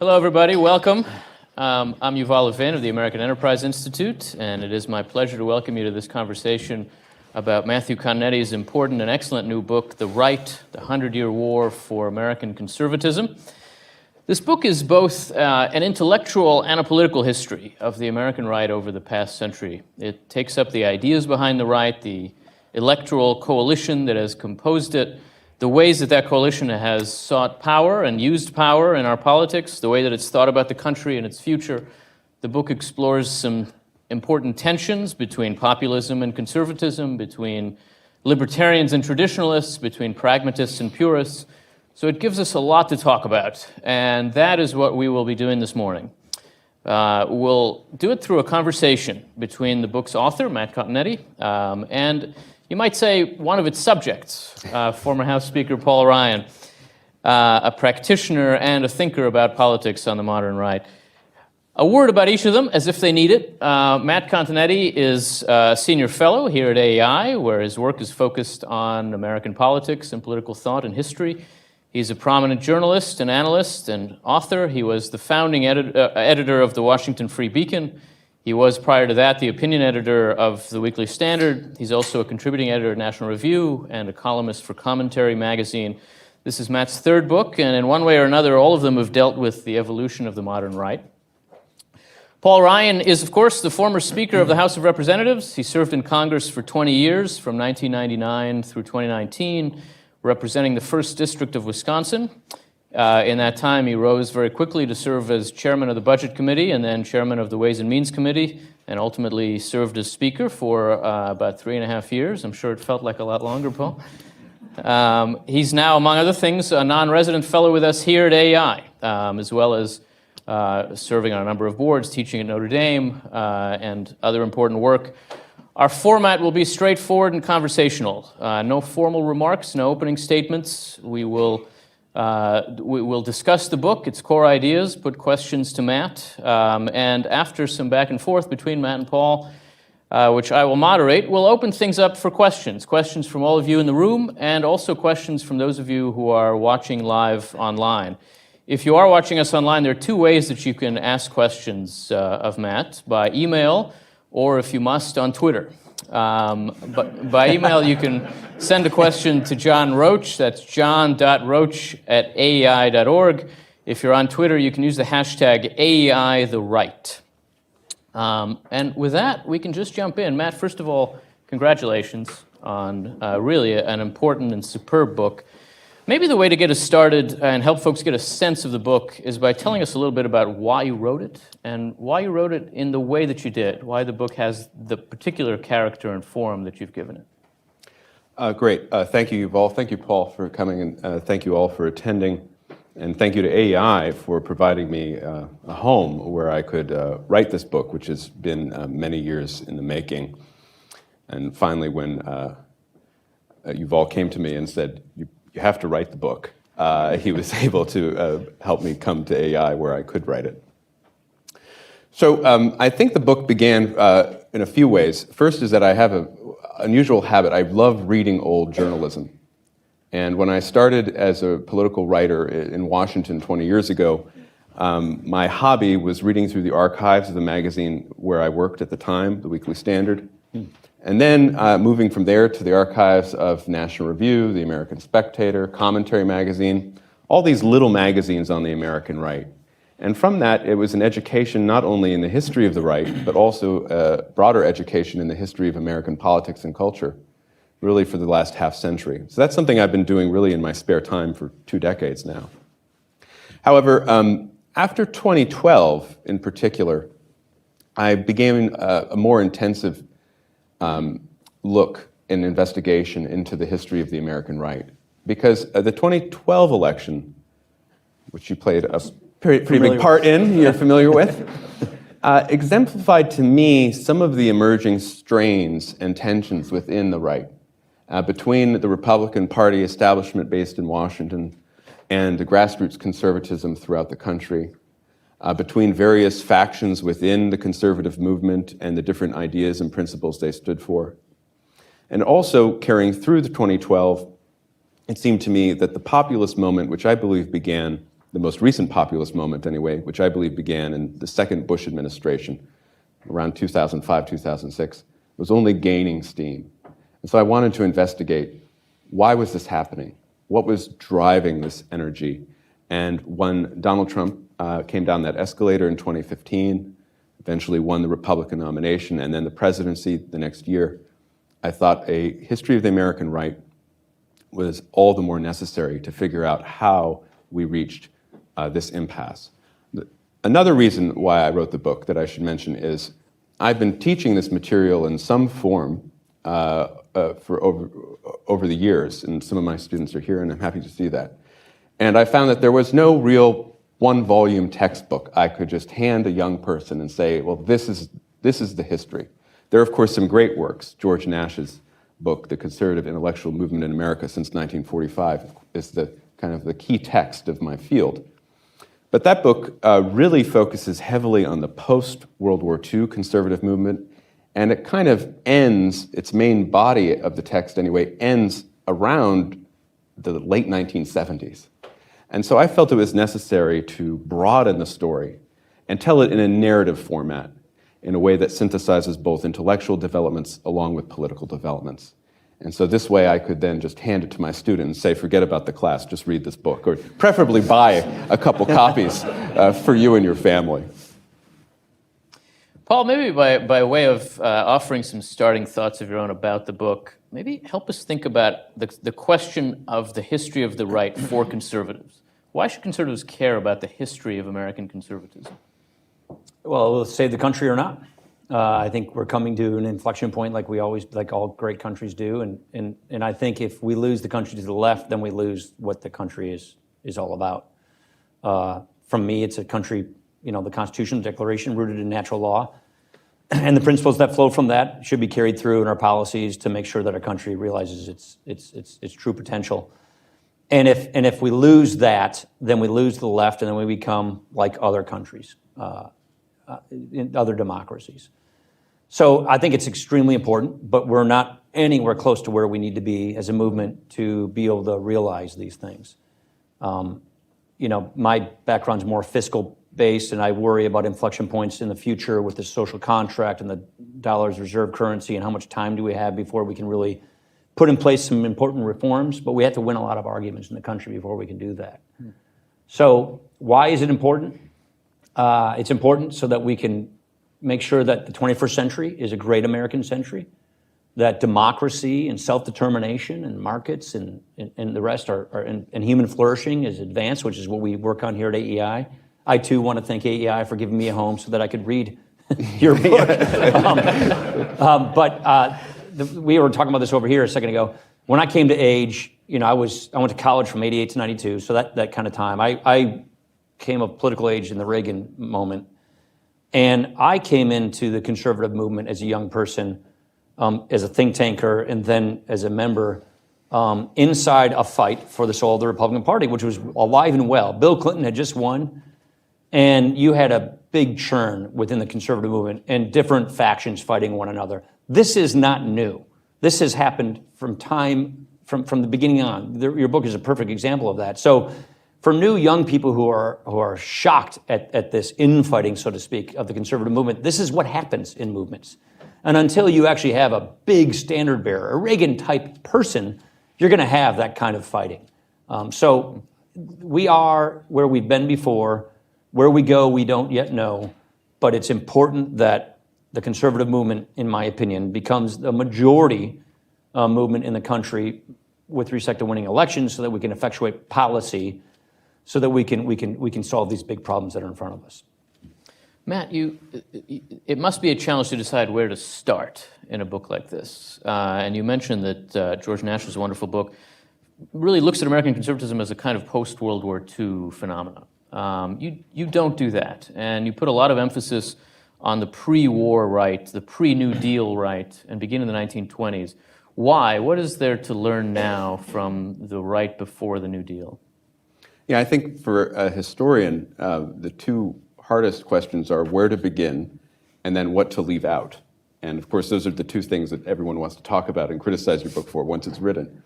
Hello, everybody. Welcome. I'm Yuval Levin of the American Enterprise Institute, and it is my pleasure to welcome you to this conversation about Matthew Continetti's important and excellent new book, The Right, the 100-Year War for American Conservatism. This book is both an intellectual and a political history of the American right over the past century. It takes up the ideas behind the right, the electoral coalition that has composed it, the ways that that coalition has sought power and used power in our politics, the way that it's thought about the country and its future. The book explores some important tensions between populism and conservatism, between libertarians and traditionalists, between pragmatists and purists. So it gives us a lot to talk about, and that is what we will be doing this morning. We'll do it through a conversation between the book's author, Matt Continetti, and you might say one of its subjects, former House Speaker Paul Ryan, a practitioner and a thinker about politics on the modern right. A word about each of them, as if they need it. Matt Continetti is a senior fellow here at AEI, where his work is focused on American politics and political thought and history. He's a prominent journalist and analyst and author. He was the founding editor of the Washington Free Beacon. He was, prior to that, the opinion editor of the Weekly Standard. He's also a contributing editor at National Review and a columnist for Commentary magazine. This is Matt's third book, and in one way or another, all of them have dealt with the evolution of the modern right. Paul Ryan is, of course, the former Speaker of the House of Representatives. He served in Congress for 20 years, from 1999 through 2019, representing the 1st District of Wisconsin. In that time, he rose very quickly to serve as chairman of the Budget Committee and then chairman of the Ways and Means Committee, and ultimately served as Speaker for about 3.5 years. I'm sure it felt like a lot longer, Paul. He's now, among other things, a non-resident fellow with us here at AEI, as well as serving on a number of boards, teaching at Notre Dame, and other important work. Our format will be straightforward and conversational. No formal remarks, no opening statements. We will discuss the book, its core ideas, put questions to Matt, and after some back and forth between Matt and Paul, which I will moderate, we'll open things up for questions. Questions from all of you in the room, and also questions from those of you who are watching live online. If you are watching us online, there are 2 ways that you can ask questions of Matt: by email, or if you must, on Twitter. But by email, you can send a question to John Roach. That's john.roach@aei.org. If you're on Twitter, you can use the hashtag AEITheRight. And with that, we can just jump in. Matt, first of all, congratulations on really an important and superb book. Maybe the way to get us started and help folks get a sense of the book is by telling us a little bit about why you wrote it and why you wrote it in the way that you did, why the book has the particular character and form that you've given it. Great. Thank you, Yuval. Thank you, Paul, for coming, and thank you all for attending. And thank you to AEI for providing me a home where I could write this book, which has been many years in the making. And finally, when Yuval came to me and said, you have to write the book, he was able to help me come to AEI where I could write it. So I think the book began in a few ways. First is that I have an unusual habit. I love reading old journalism. And when I started as a political writer in Washington 20 years ago, my hobby was reading through the archives of the magazine where I worked at the time, the Weekly Standard. And then moving from there to the archives of National Review, the American Spectator, Commentary magazine, all these little magazines on the American right. And from that, it was an education not only in the history of the right, but also a broader education in the history of American politics and culture, really for the last half century. So that's something I've been doing really in my spare time for 2 decades now. However, after 2012 in particular, I began a more intensive look and investigation into the history of the American right. Because the 2012 election, which you played a pretty big part in, you're familiar with, exemplified to me some of the emerging strains and tensions within the right, between the Republican Party establishment based in Washington and the grassroots conservatism throughout the country, between various factions within the conservative movement and the different ideas and principles they stood for. And also carrying through the 2012, it seemed to me that the populist moment, which I believe began the most recent populist moment anyway, which I believe began in the second Bush administration, around 2005, 2006, was only gaining steam. And so I wanted to investigate, why was this happening? What was driving this energy? And when Donald Trump came down that escalator in 2015, eventually won the Republican nomination and then the presidency the next year, I thought a history of the American right was all the more necessary to figure out how we reached this impasse. Another reason why I wrote the book that I should mention is I've been teaching this material in some form for over the years, and some of my students are here, and I'm happy to see that. And I found that there was no real one-volume textbook I could just hand a young person and say, well, this is the history. There are, of course, some great works. George Nash's book, The Conservative Intellectual Movement in America Since 1945, is the kind of the key text of my field. But that book really focuses heavily on the post-World War II conservative movement, and it kind of ends, its main body of the text anyway, ends around the late 1970s. And so I felt it was necessary to broaden the story and tell it in a narrative format, in a way that synthesizes both intellectual developments along with political developments. And so this way I could then just hand it to my student and say, forget about the class, just read this book, or preferably buy a couple copies for you and your family. Paul, maybe by way of offering some starting thoughts of your own about the book, maybe help us think about the question of the history of the right for conservatives. Why should conservatives care about the history of American conservatism? Well, will it save the country or not? I think we're coming to an inflection point like all great countries do. And I think if we lose the country to the left, then we lose what the country is all about. From me, it's a country, the Constitution, the Declaration, rooted in natural law. And the principles that flow from that should be carried through in our policies to make sure that our country realizes its true potential. And if we lose that, then we lose the left, and then we become like other countries, in other democracies. So I think it's extremely important, but we're not anywhere close to where we need to be as a movement to be able to realize these things. My background's more fiscal based, and I worry about inflection points in the future with the social contract and the dollar's reserve currency, and how much time do we have before we can really put in place some important reforms. But we have to win a lot of arguments in the country before we can do that. So why is it important? It's important so that we can make sure that the 21st century is a great American century, that democracy and self-determination and markets and the rest and human flourishing is advanced, which is what we work on here at AEI. I, too, want to thank AEI for giving me a home so that I could read your book. We were talking about this over here a second ago. When I came to age, I went to college from 88 to 92, so that kind of time. I came of political age in the Reagan moment. And I came into the conservative movement as a young person, as a think tanker, and then as a member inside a fight for the soul of the Republican Party, which was alive and well. Bill Clinton had just won, and you had a big churn within the conservative movement and different factions fighting one another. This is not new. This has happened from the beginning on. Your book is a perfect example of that. So for new young people who are shocked at this infighting, so to speak, of the conservative movement, this is what happens in movements. And until you actually have a big standard bearer, a Reagan-type person, you're going to have that kind of fighting. So we are where we've been before. Where we go, we don't yet know. But it's important that the conservative movement, in my opinion, becomes the majority movement in the country with respect to winning elections, so that we can effectuate policy, so that we can solve these big problems that are in front of us. Matt, it must be a challenge to decide where to start in a book like this. And you mentioned that George Nash's wonderful book really looks at American conservatism as a kind of post-World War II phenomenon. You don't do that, and you put a lot of emphasis on the pre-war right, the pre-New Deal right, and begin in the 1920s. Why? What is there to learn now from the right before the New Deal? Yeah, I think for a historian, the two hardest questions are where to begin and then what to leave out. And of course, those are the two things that everyone wants to talk about and criticize your book for once it's written.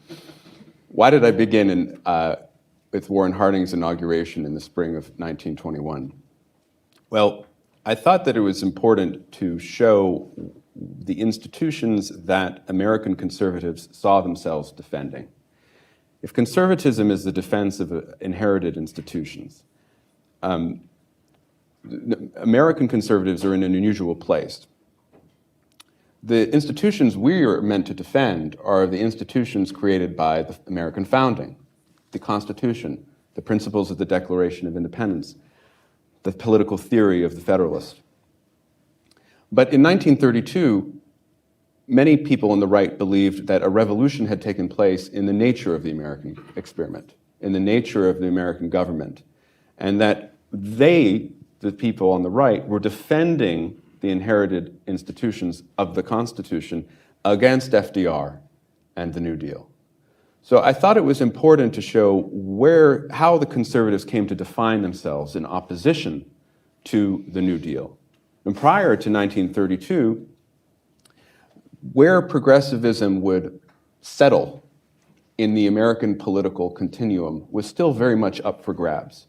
Why did I begin with Warren Harding's inauguration in the spring of 1921? Well, I thought that it was important to show the institutions that American conservatives saw themselves defending. If conservatism is the defense of inherited institutions, American conservatives are in an unusual place. The institutions we are meant to defend are the institutions created by the American founding, the Constitution, the principles of the Declaration of Independence, the political theory of the Federalist. But in 1932, many people on the right believed that a revolution had taken place in the nature of the American experiment, in the nature of the American government, and that they, the people on the right, were defending the inherited institutions of the Constitution against FDR and the New Deal. So I thought it was important to show how the conservatives came to define themselves in opposition to the New Deal. And prior to 1932, where progressivism would settle in the American political continuum was still very much up for grabs.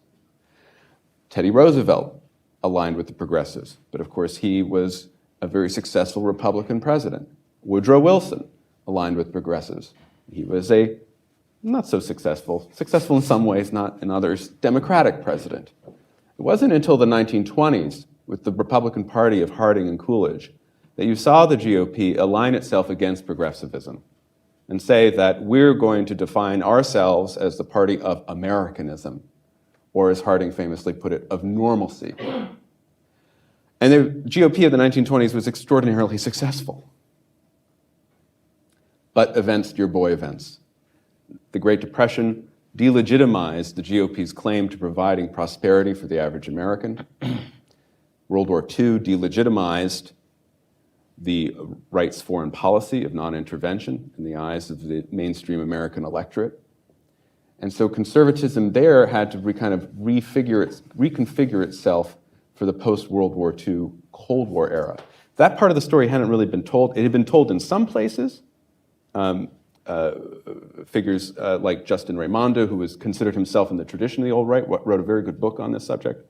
Teddy Roosevelt aligned with the progressives, but of course he was a very successful Republican president. Woodrow Wilson aligned with progressives. He was a not so successful in some ways, not in others, Democratic president. It wasn't until the 1920s, with the Republican Party of Harding and Coolidge, that you saw the GOP align itself against progressivism and say that we're going to define ourselves as the party of Americanism, or as Harding famously put it, of normalcy. And the GOP of the 1920s was extraordinarily successful. But events, dear boy, events. The Great Depression delegitimized the GOP's claim to providing prosperity for the average American. World War II delegitimized the right's foreign policy of non-intervention in the eyes of the mainstream American electorate. And so conservatism there had to reconfigure itself for the post-World War II Cold War era. That part of the story hadn't really been told. It had been told in some places. Figures like Justin Raimondo, who was considered himself in the tradition of the old right, wrote a very good book on this subject.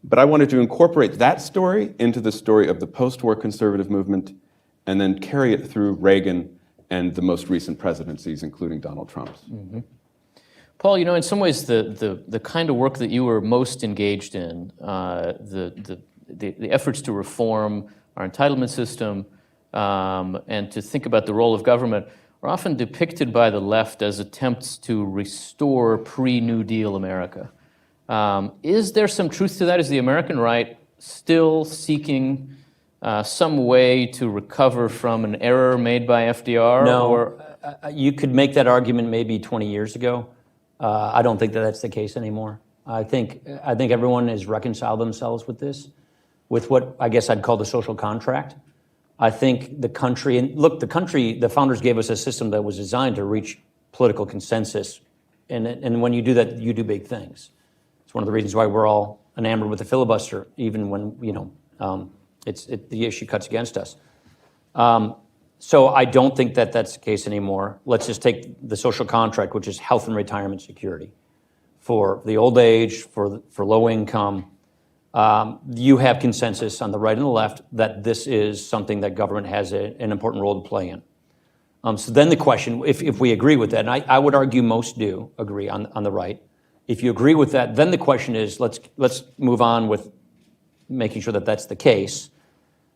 But I wanted to incorporate that story into the story of the post-war conservative movement and then carry it through Reagan and the most recent presidencies, including Donald Trump's. Mm-hmm. Paul, you know, in some ways, the kind of work that you were most engaged in, the efforts to reform our entitlement system and to think about the role of government are often depicted by the left as attempts to restore pre-New Deal America. Is there some truth to that? Is the American right still seeking some way to recover from an error made by FDR? No, you could make that argument maybe 20 years ago. I don't think that that's the case anymore. I think everyone has reconciled themselves with this, with what I guess I'd call the social contract. I think the country, and look, the founders gave us a system that was designed to reach political consensus. And when you do that, you do big things. It's one of the reasons why we're all enamored with the filibuster, even when, the issue cuts against us. So I don't think that that's the case anymore. Let's just take the social contract, which is health and retirement security. For the old age, for low income, you have consensus on the right and the left that this is something that government has an important role to play in. So then the question, if we agree with that, and I would argue most do agree on the right. If you agree with that, then the question is, let's move on with making sure that that's the case.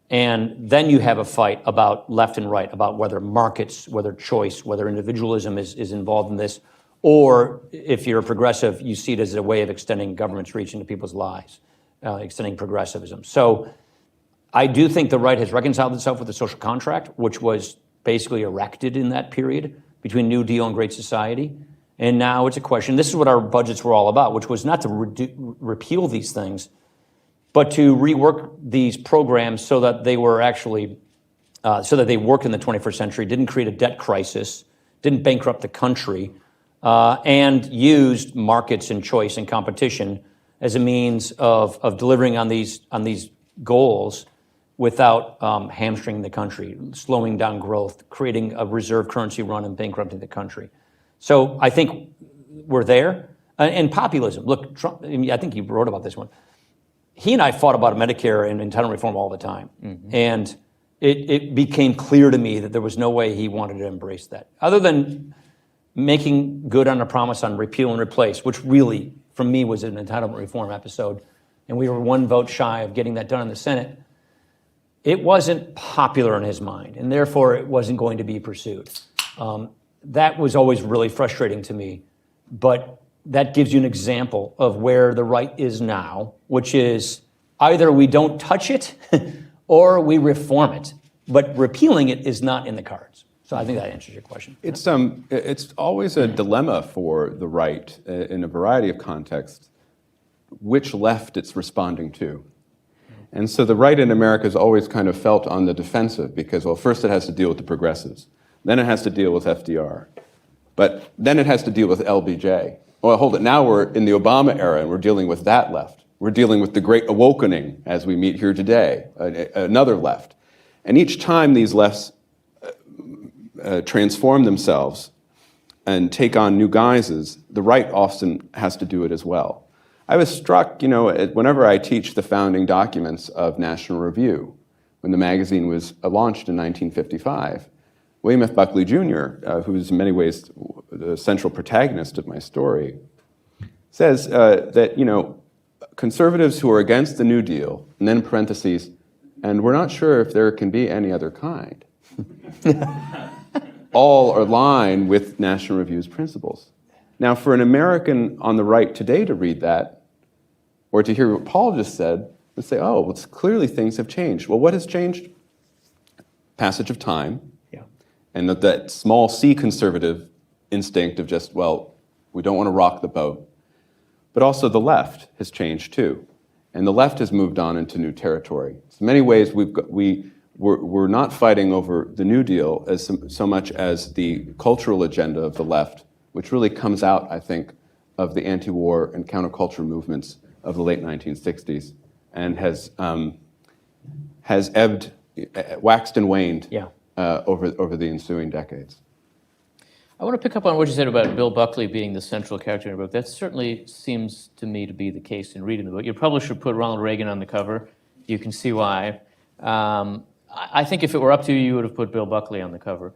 And then you have a fight about left and right, about whether markets, whether choice, whether individualism is involved in this, or if you're a progressive, you see it as a way of extending government's reach into people's lives, extending progressivism. So I do think the right has reconciled itself with the social contract, which was basically erected in that period between New Deal and Great Society. And now it's a question, this is what our budgets were all about, which was not to repeal these things, but to rework these programs so that they were actually, so that they work in the 21st century, didn't create a debt crisis, didn't bankrupt the country, and used markets and choice and competition as a means of delivering on these goals without hamstringing the country, slowing down growth, creating a reserve currency run and bankrupting the country. So I think we're there. And populism. Look, Trump, I mean, I think you wrote about this one. He and I fought about Medicare and entitlement reform all the time. And it became clear to me that there was no way he wanted to embrace that. Other than making good on a promise on repeal and replace, which really, for me, was an entitlement reform episode. And we were one vote shy of getting that done in the Senate. It wasn't popular in his mind, and therefore it wasn't going to be pursued. That was always really frustrating to me. But that gives you an example of where the right is now, which is either we don't touch it or we reform it. But repealing it is not in the cards. So I think that answers your question. It's always a dilemma for the right in a variety of contexts, which left it's responding to. And so the right in America has always kind of felt on the defensive because, well, first it has to deal with the progressives. Then it has to deal with FDR. But then it has to deal with LBJ. Well, hold it. Now we're in the Obama era and we're dealing with that left. We're dealing with the great awakening as we meet here today, another left. And each time these lefts transform themselves and take on new guises, the right often has to do it as well. I was struck, whenever I teach the founding documents of National Review, when the magazine was launched in 1955, William F. Buckley Jr., who is in many ways the central protagonist of my story, says that, conservatives who are against the New Deal, and then in parentheses, and we're not sure if there can be any other kind, all align with National Review's principles. Now, for an American on the right today to read that, or to hear what Paul just said, and say, oh, well, clearly things have changed. Well, what has changed? Passage of time, and that small c conservative instinct of just, well, we don't want to rock the boat. But also the left has changed too. And the left has moved on into new territory. In many ways, we're not fighting over the New Deal as so much as the cultural agenda of the left, which really comes out, I think, of the anti-war and counterculture movements of the late 1960s and has ebbed, waxed and waned over the ensuing decades. I want to pick up on what you said about Bill Buckley being the central character in the book. That certainly seems to me to be the case in reading the book. Your publisher put Ronald Reagan on the cover. You can see why. I think if it were up to you, you would have put Bill Buckley on the cover.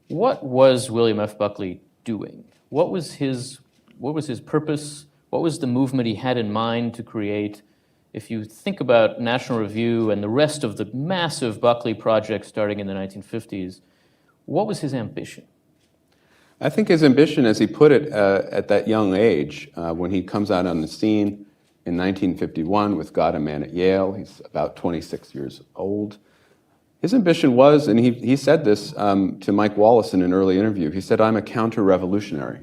What was William F. Buckley doing? What was his purpose? What was the movement he had in mind to create? If you think about National Review and the rest of the massive Buckley project starting in the 1950s, what was his ambition? I think his ambition, as he put it at that young age, when he comes out on the scene in 1951 with God and Man at Yale, he's about 26 years old. His ambition was, and he said this to Mike Wallace in an early interview, he said, I'm a counter-revolutionary.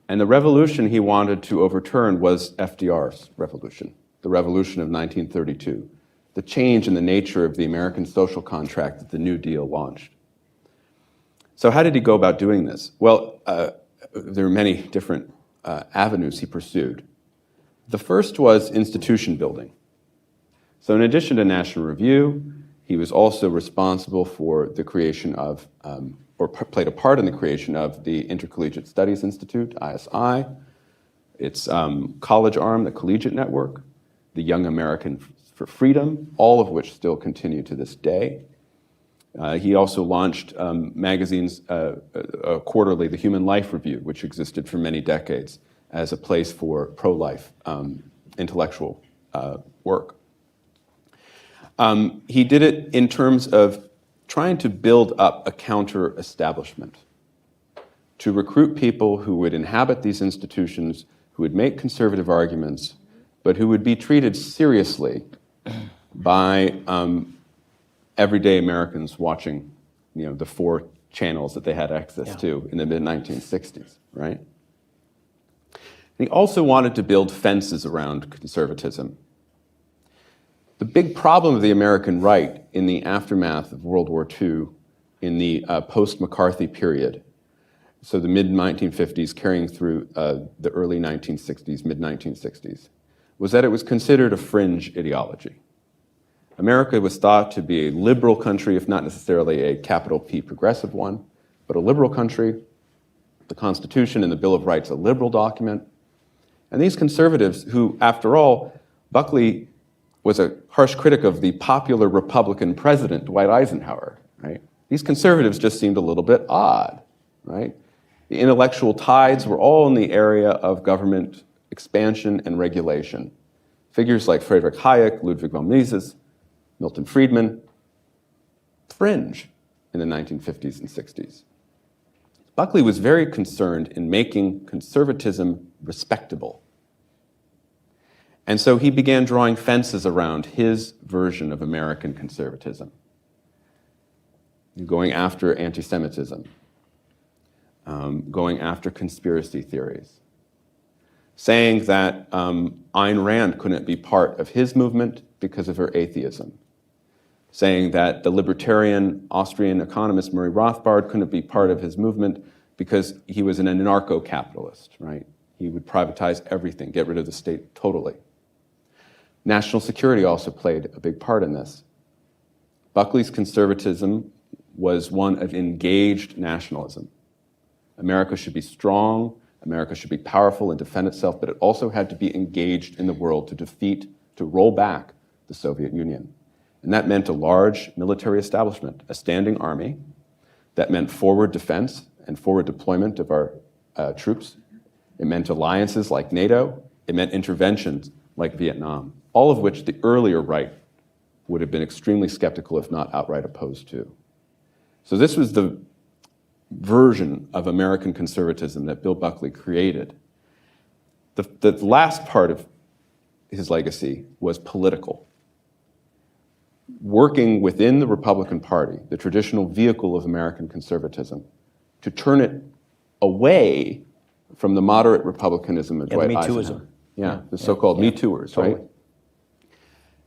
And the revolution he wanted to overturn was FDR's revolution, the revolution of 1932, the change in the nature of the American social contract that the New Deal launched. So how did he go about doing this? Well, there are many different avenues he pursued. The first was institution building. So in addition to National Review, he was also responsible for the creation of, or played a part in the creation of the Intercollegiate Studies Institute, ISI, its college arm, the Collegiate Network, the Young American for Freedom, all of which still continue to this day. He also launched magazines quarterly, the Human Life Review, which existed for many decades as a place for pro-life intellectual work. He did it in terms of trying to build up a counter-establishment, to recruit people who would inhabit these institutions, who would make conservative arguments, but who would be treated seriously by everyday Americans watching, the 4 channels that they had access to in the mid-1960s, right? And he also wanted to build fences around conservatism. The big problem of the American right in the aftermath of World War II, in the post-McCarthy period, so the mid-1950s carrying through the early 1960s, mid-1960s, was that it was considered a fringe ideology. America was thought to be a liberal country, if not necessarily a capital P progressive one, but a liberal country. the Constitution and the Bill of Rights a liberal document. And these conservatives who, after all, Buckley was a harsh critic of the popular Republican president, Dwight Eisenhower, right? These conservatives just seemed a little bit odd, right? The intellectual tides were all in the area of government expansion and regulation. Figures like Friedrich Hayek, Ludwig von Mises, Milton Friedman, fringe in the 1950s and 60s. Buckley was very concerned in making conservatism respectable. And so he began drawing fences around his version of American conservatism, going after anti-Semitism, going after conspiracy theories, saying that Ayn Rand couldn't be part of his movement because of her atheism, saying that the libertarian Austrian economist Murray Rothbard couldn't be part of his movement because he was an anarcho-capitalist, right? He would privatize everything, get rid of the state totally. National security also played a big part in this. Buckley's conservatism was one of engaged nationalism. America should be strong, America should be powerful and defend itself, but it also had to be engaged in the world to roll back the Soviet Union. And that meant a large military establishment, a standing army. That meant forward defense and forward deployment of our troops. It meant alliances like NATO. It meant interventions like Vietnam, all of which the earlier right would have been extremely skeptical, if not outright opposed to. So this was the version of American conservatism that Bill Buckley created. The last part of his legacy was political. Working within the Republican Party, the traditional vehicle of American conservatism, to turn it away from the moderate republicanism of Dwight Eisenhower. Yeah, the so-called Me Tooers, totally. Right?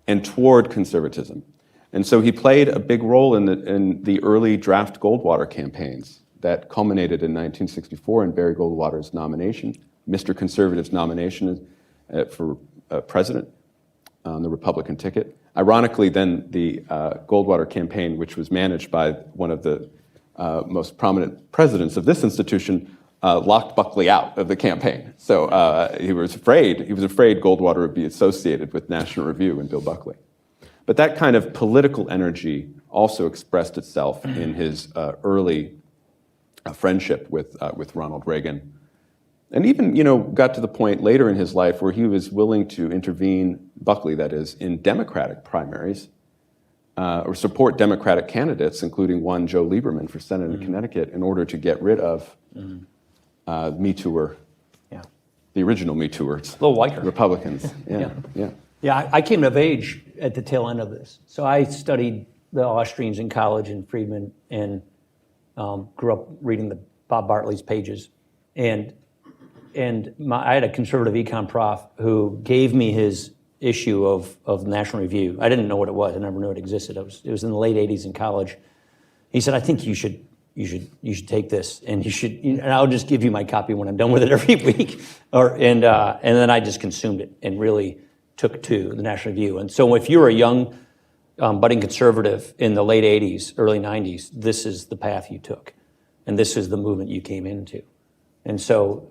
And toward conservatism. And so he played a big role in the early draft Goldwater campaigns that culminated in 1964 in Barry Goldwater's nomination, Mr. Conservative's nomination for president on the Republican ticket. Ironically, then the Goldwater campaign, which was managed by one of the most prominent presidents of this institution, locked Buckley out of the campaign. So he was afraid Goldwater would be associated with National Review and Bill Buckley. But that kind of political energy also expressed itself in his early friendship with Ronald Reagan. And even, got to the point later in his life where he was willing to intervene, Buckley that is, in Democratic primaries, or support Democratic candidates, including one Joe Lieberman for Senate in Connecticut, in order to get rid of Me Tooer, the original Me Tooers. A little whiter. Republicans, Yeah, I came of age at the tail end of this. So I studied the Austrians in college and Friedman, and grew up reading Bob Bartley's pages. And I had a conservative econ prof who gave me his issue of National Review. I didn't know what it was. I never knew it existed. It was in the late '80s in college. He said, "I think you should take this, and and I'll just give you my copy when I'm done with it every week." And then I just consumed it and really took to the National Review. And so if you were a young budding conservative in the late '80s, early '90s, this is the path you took, and this is the movement you came into. And so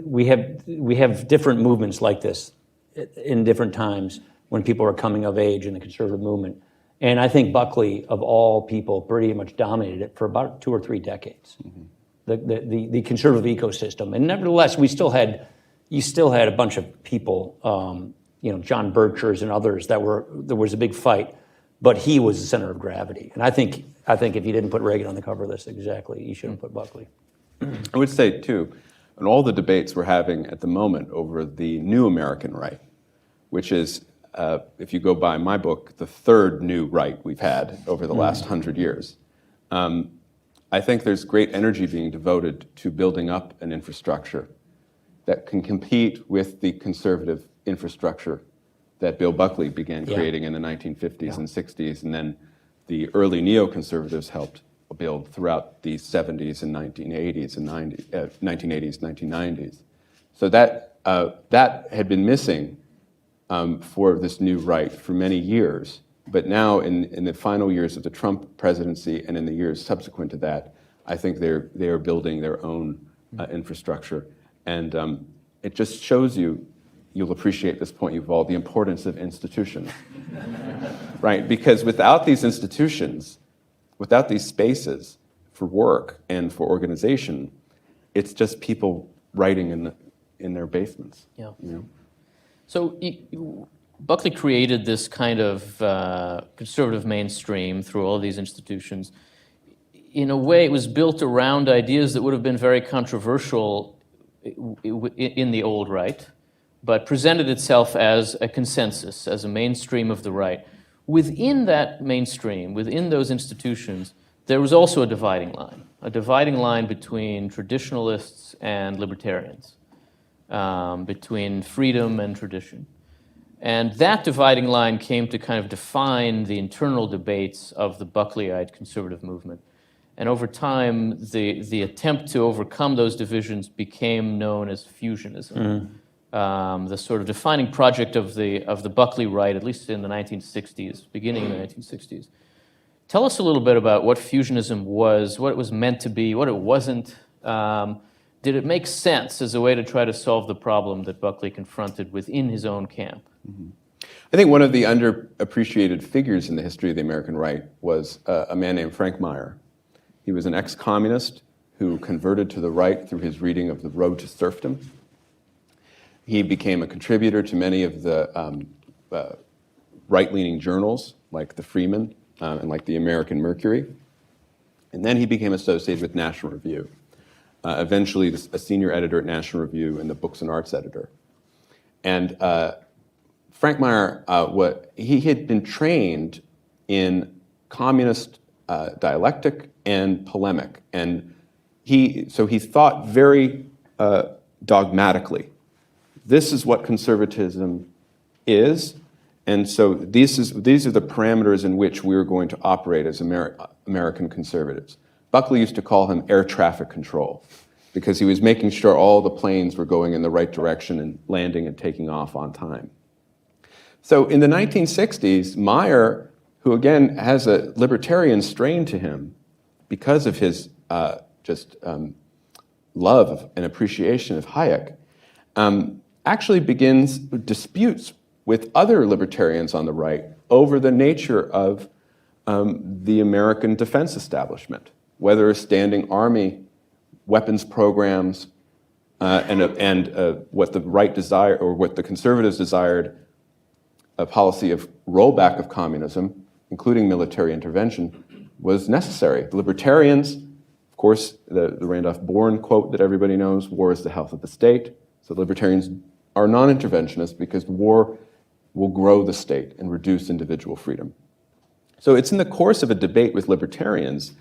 we have different movements like this in different times when people are coming of age in the conservative movement. And I think Buckley, of all people, pretty much dominated it for about 2 or 3 decades. The conservative ecosystem. And nevertheless, you still had a bunch of people, John Birchers and others there was a big fight, but he was the center of gravity. And I think if you didn't put Reagan on the cover of this, exactly, you shouldn't put Buckley. I would say, too, in all the debates we're having at the moment over the new American right, which is, if you go by my book, the third new right we've had over the last 100 years, I think there's great energy being devoted to building up an infrastructure that can compete with the conservative infrastructure that Bill Buckley began creating in the 1950s and 60s, and then the early neoconservatives helped build throughout the 70s and 1980s and 1980s, 1990s. So that had been missing for this new right for many years. But now in the final years of the Trump presidency and in the years subsequent to that, I think they are building their own infrastructure. And it just shows you, you'll appreciate this point, Yuval, the importance of institutions. Right? Because without these institutions, without these spaces for work and for organization, it's just people writing in their basements. Yeah. You know? So Buckley created this kind of conservative mainstream through all these institutions. In a way, it was built around ideas that would have been very controversial in the old right, but presented itself as a consensus, as a mainstream of the right. Within that mainstream, within those institutions, there was also a dividing line between traditionalists and libertarians, between freedom and tradition. And that dividing line came to kind of define the internal debates of the Buckleyite conservative movement. And over time, the attempt to overcome those divisions became known as fusionism. The sort of defining project of the Buckley right, at least in the 1960s, beginning in the 1960s. Tell us a little bit about what fusionism was, what it was meant to be, what it wasn't. Did it make sense as a way to try to solve the problem that Buckley confronted within his own camp? Mm-hmm. I think one of the underappreciated figures in the history of the American right was a man named Frank Meyer. He was an ex-communist who converted to the right through his reading of The Road to Serfdom. He became a contributor to many of the right-leaning journals, like the Freeman and like the American Mercury. And then he became associated with National Review, eventually a senior editor at National Review and the Books and Arts editor. And Frank Meyer, he had been trained in communist dialectic and polemic. And he thought very dogmatically. This is what conservatism is, and so these are the parameters in which we're going to operate as American conservatives. Buckley used to call him air traffic control, because he was making sure all the planes were going in the right direction and landing and taking off on time. So in the 1960s, Meyer, who again has a libertarian strain to him because of his love and appreciation of Hayek, actually begins disputes with other libertarians on the right over the nature of the American defense establishment, whether a standing army, weapons programs, and what the right desire or what the conservatives desired, a policy of rollback of communism, including military intervention, was necessary. The libertarians, of course, the Randolph Bourne quote that everybody knows, war is the health of the state. So libertarians are non-interventionists because war will grow the state and reduce individual freedom. So it's in the course of a debate with libertarians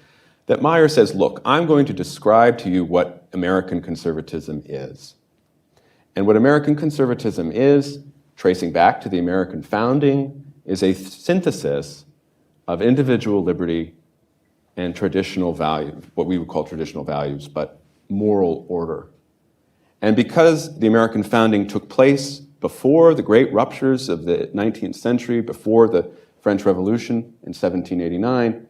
that Meyer says, look, I'm going to describe to you what American conservatism is. And what American conservatism is, tracing back to the American founding, is a synthesis of individual liberty and traditional values, what we would call traditional values, but moral order. And because the American founding took place before the great ruptures of the 19th century, before the French Revolution in 1789,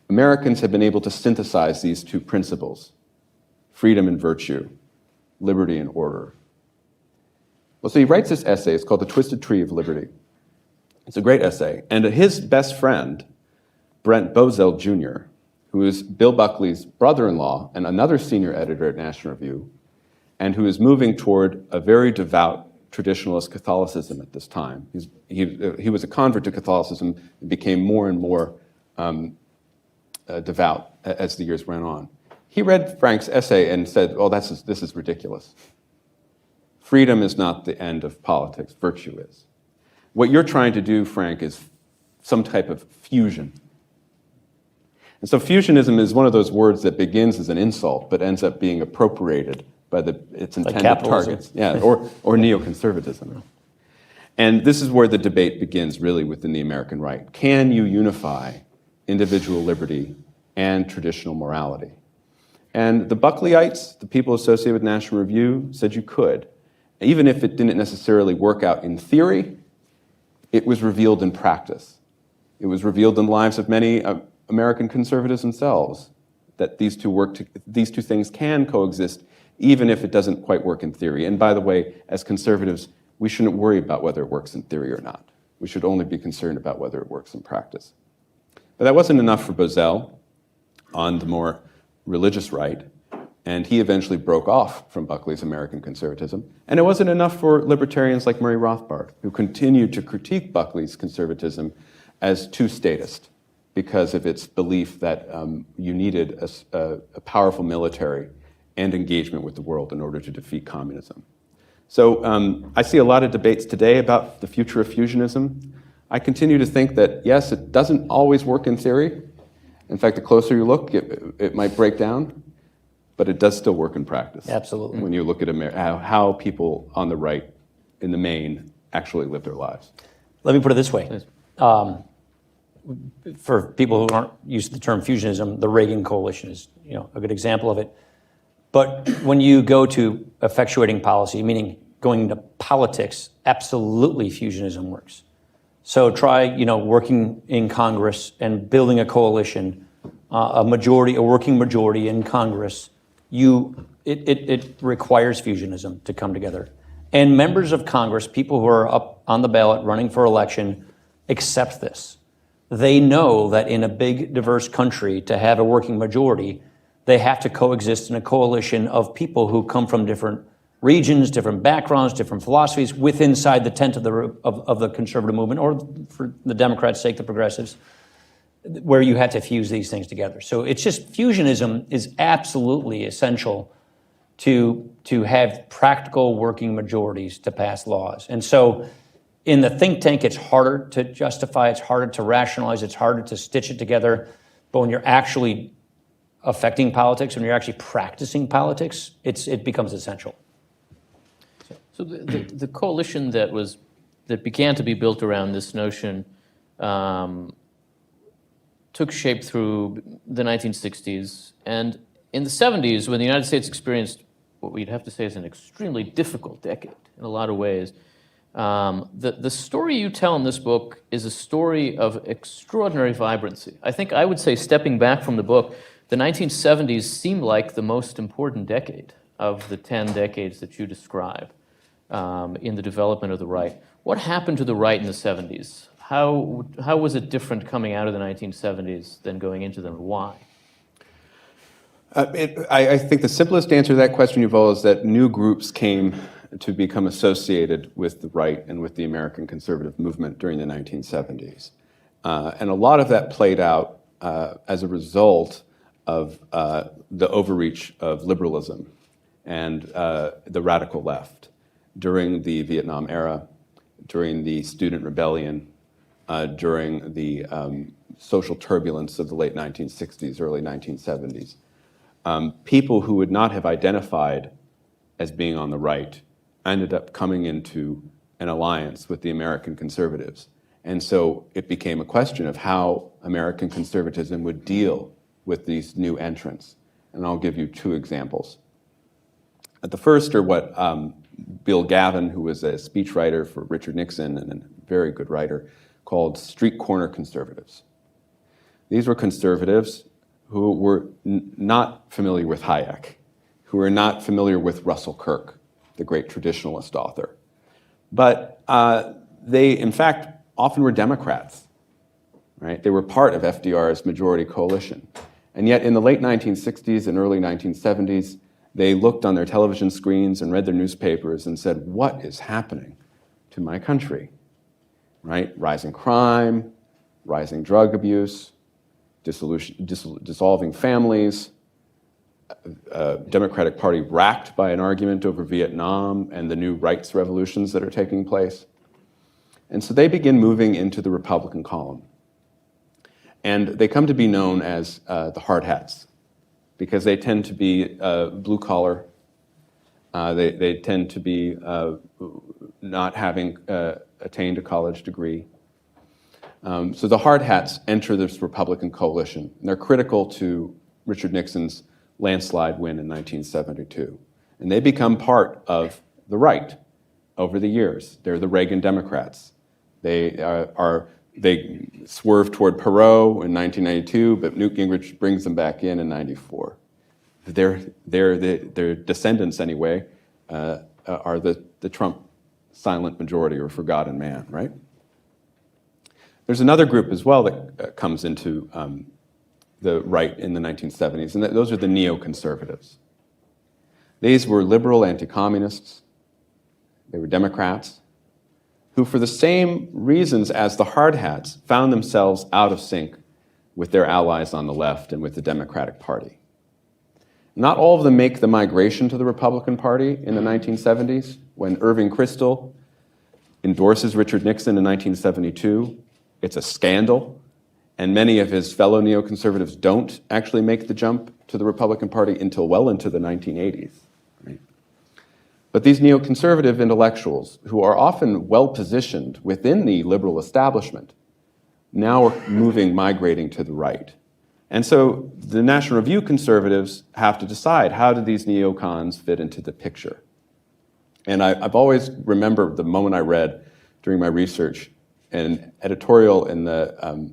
Americans have been able to synthesize these two principles, freedom and virtue, liberty and order. Well, so he writes this essay, it's called The Twisted Tree of Liberty. It's a great essay. And his best friend, Brent Bozell Jr., who is Bill Buckley's brother-in-law and another senior editor at National Review, and who is moving toward a very devout traditionalist Catholicism at this time. He was a convert to Catholicism and became more and more devout as the years went on. He read Frank's essay and said, oh, this is ridiculous. Freedom is not the end of politics, virtue is. What you're trying to do, Frank, is some type of fusion. And so fusionism is one of those words that begins as an insult but ends up being appropriated by its intended targets. Yeah, or neoconservatism. And this is where the debate begins really within the American right. Can you unify individual liberty and traditional morality? And the Buckleyites, the people associated with National Review, said you could. Even if it didn't necessarily work out in theory, it was revealed in practice. It was revealed in the lives of many American conservatives themselves that these two things can coexist even if it doesn't quite work in theory. And by the way, as conservatives, we shouldn't worry about whether it works in theory or not. We should only be concerned about whether it works in practice. But that wasn't enough for Bozell on the more religious right, and he eventually broke off from Buckley's American Conservatism. And it wasn't enough for libertarians like Murray Rothbard, who continued to critique Buckley's conservatism as too statist because of its belief that you needed a powerful military and engagement with the world in order to defeat communism. So I see a lot of debates today about the future of fusionism. I continue to think that, yes, it doesn't always work in theory. In fact, the closer you look, it might break down, but it does still work in practice. Absolutely. When you look at how people on the right, in the main, actually live their lives. Let me put it this way. For people who aren't used to the term fusionism, the Reagan coalition is a good example of it. But when you go to effectuating policy, meaning going into politics, absolutely fusionism works. So try working in Congress and building a coalition, a working majority in Congress. It requires fusionism to come together. And members of Congress, people who are up on the ballot running for election, accept this. They know that in a big, diverse country, to have a working majority, they have to coexist in a coalition of people who come from different regions, different backgrounds, different philosophies, inside the tent of the conservative movement, or for the Democrats' sake, the progressives, where you had to fuse these things together. So it's just fusionism is absolutely essential to have practical working majorities to pass laws. And so in the think tank, it's harder to justify, it's harder to rationalize, it's harder to stitch it together. But when you're actually affecting politics, when you're actually practicing politics, it becomes essential. So the coalition that began to be built around this notion took shape through the 1960s. And in the 70s, when the United States experienced what we'd have to say is an extremely difficult decade in a lot of ways, the story you tell in this book is a story of extraordinary vibrancy. I think I would say, stepping back from the book, the 1970s seemed like the most important decade of the 10 decades that you describe in the development of the right. What happened to the right in the 70s? How was it different coming out of the 1970s than going into them, and why? I think the simplest answer to that question, Yuval, is that new groups came to become associated with the right and with the American conservative movement during the 1970s. And a lot of that played out as a result of the overreach of liberalism and the radical left during the Vietnam era, during the student rebellion, during the social turbulence of the late 1960s, early 1970s. People who would not have identified as being on the right ended up coming into an alliance with the American conservatives. And so it became a question of how American conservatism would deal with these new entrants. And I'll give you two examples. The first are what Bill Gavin, who was a speechwriter for Richard Nixon and a very good writer, called street corner conservatives. These were conservatives who were not familiar with Hayek, who were not familiar with Russell Kirk, the great traditionalist author. But they, in fact, often were Democrats, right? They were part of FDR's majority coalition. And yet in the late 1960s and early 1970s, they looked on their television screens and read their newspapers and said, what is happening to my country, right? Rising crime, rising drug abuse, dissolving families, Democratic Party racked by an argument over Vietnam and the new rights revolutions that are taking place. And so they begin moving into the Republican column. And they come to be known as the hard hats, because they tend to be blue collar. They tend to be not having attained a college degree. So the hard hats enter this Republican coalition, and they're critical to Richard Nixon's landslide win in 1972. And they become part of the right over the years. They're the Reagan Democrats. They swerve toward Perot in 1992, but Newt Gingrich brings them back in 94. their descendants anyway, are the Trump silent majority or forgotten man, right? There's another group as well that comes into the right in the 1970s, and those are the neoconservatives. These were liberal anti-communists. They were Democrats who, for the same reasons as the hard hats, found themselves out of sync with their allies on the left and with the Democratic Party. Not all of them make the migration to the Republican Party in the 1970s, when Irving Kristol endorses Richard Nixon in 1972. It's a scandal, and many of his fellow neoconservatives don't actually make the jump to the Republican Party until well into the 1980s. Right? But these neoconservative intellectuals, who are often well-positioned within the liberal establishment, now are migrating to the right. And so the National Review conservatives have to decide, how do these neocons fit into the picture? And I've always remembered the moment I read during my research an editorial in the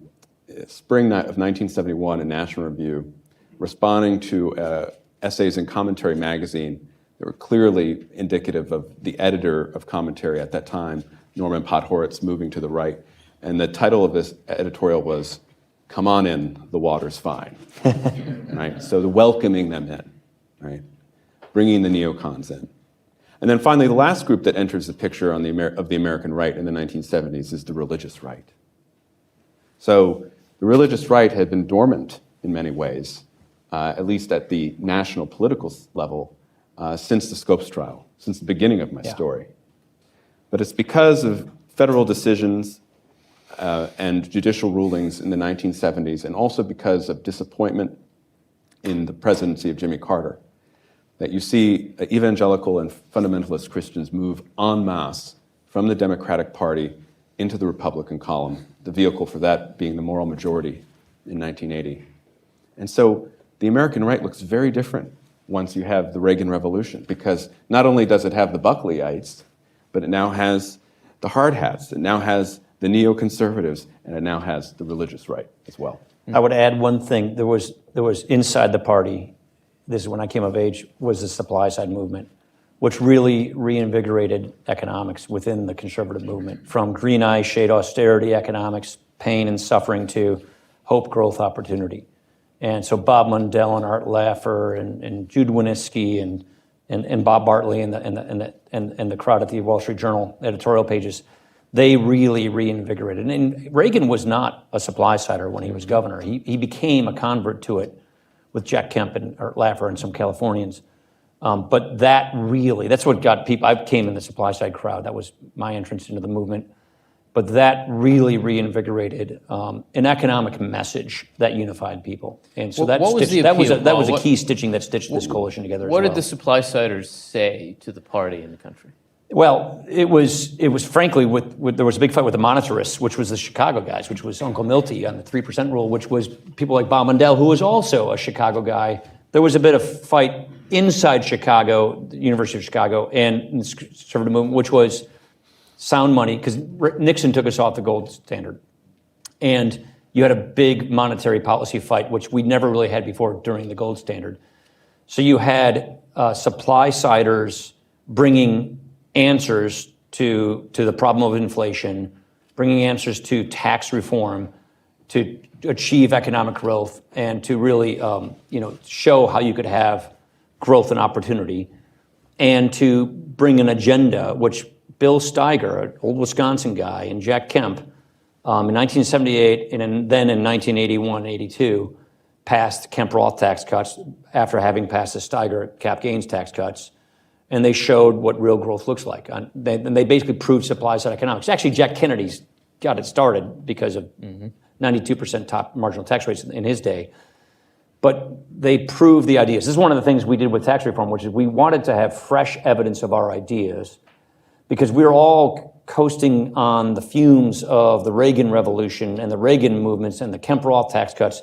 spring of 1971 in National Review responding to essays in Commentary magazine that were clearly indicative of the editor of Commentary at that time, Norman Podhoretz, moving to the right. And the title of this editorial was, "Come on in, the water's fine." Right? So welcoming them in, right? Bringing the neocons in. And then finally, the last group that enters the picture of the American right in the 1970s is the religious right. So the religious right had been dormant in many ways, at least at the national political level, since the Scopes trial, since the beginning of my story. But it's because of federal decisions and judicial rulings in the 1970s, and also because of disappointment in the presidency of Jimmy Carter, that you see evangelical and fundamentalist Christians move en masse from the Democratic Party into the Republican column, the vehicle for that being the moral majority in 1980. And so the American right looks very different once you have the Reagan Revolution, because not only does it have the Buckleyites, but it now has the hard hats, it now has the neoconservatives, and it now has the religious right as well. I would add one thing. There was inside the party, this is when I came of age, was the supply side movement, which really reinvigorated economics within the conservative movement, from green eye shade austerity economics, pain and suffering, to hope, growth, opportunity. And so Bob Mundell and Art Laffer and Jude Winniski and Bob Bartley and the crowd at the Wall Street Journal editorial pages, they really reinvigorated. And Reagan was not a supply sider when he was governor. He became a convert to it with Jack Kemp and Art Laffer and some Californians. But that's what got people. I came in the supply side crowd. That was my entrance into the movement. But that really reinvigorated an economic message that unified people. And so that was a key stitching that stitched this coalition together. What did the supply siders say to the party and the country? Well, it was frankly, there was a big fight with the monetarists, which was the Chicago guys, which was Uncle Milty on the 3% rule, which was people like Bob Mundell, who was also a Chicago guy. There was a bit of fight inside Chicago, the University of Chicago, and the conservative movement, which was sound money, because Nixon took us off the gold standard. And you had a big monetary policy fight, which we never really had before during the gold standard. So you had supply siders bringing answers to the problem of inflation, bringing answers to tax reform, to achieve economic growth, and to really show how you could have growth and opportunity, and to bring an agenda, which Bill Steiger, an old Wisconsin guy, and Jack Kemp, in 1978 and then in 1981, 82, passed Kemp-Roth tax cuts after having passed the Steiger cap gains tax cuts. And they showed what real growth looks like. They basically proved supply-side economics. Actually, Jack Kennedy's got it started because of 92% top marginal tax rates in his day. But they proved the ideas. This is one of the things we did with tax reform, which is we wanted to have fresh evidence of our ideas, because we were all coasting on the fumes of the Reagan Revolution and the Reagan movements and the Kemp-Roth tax cuts,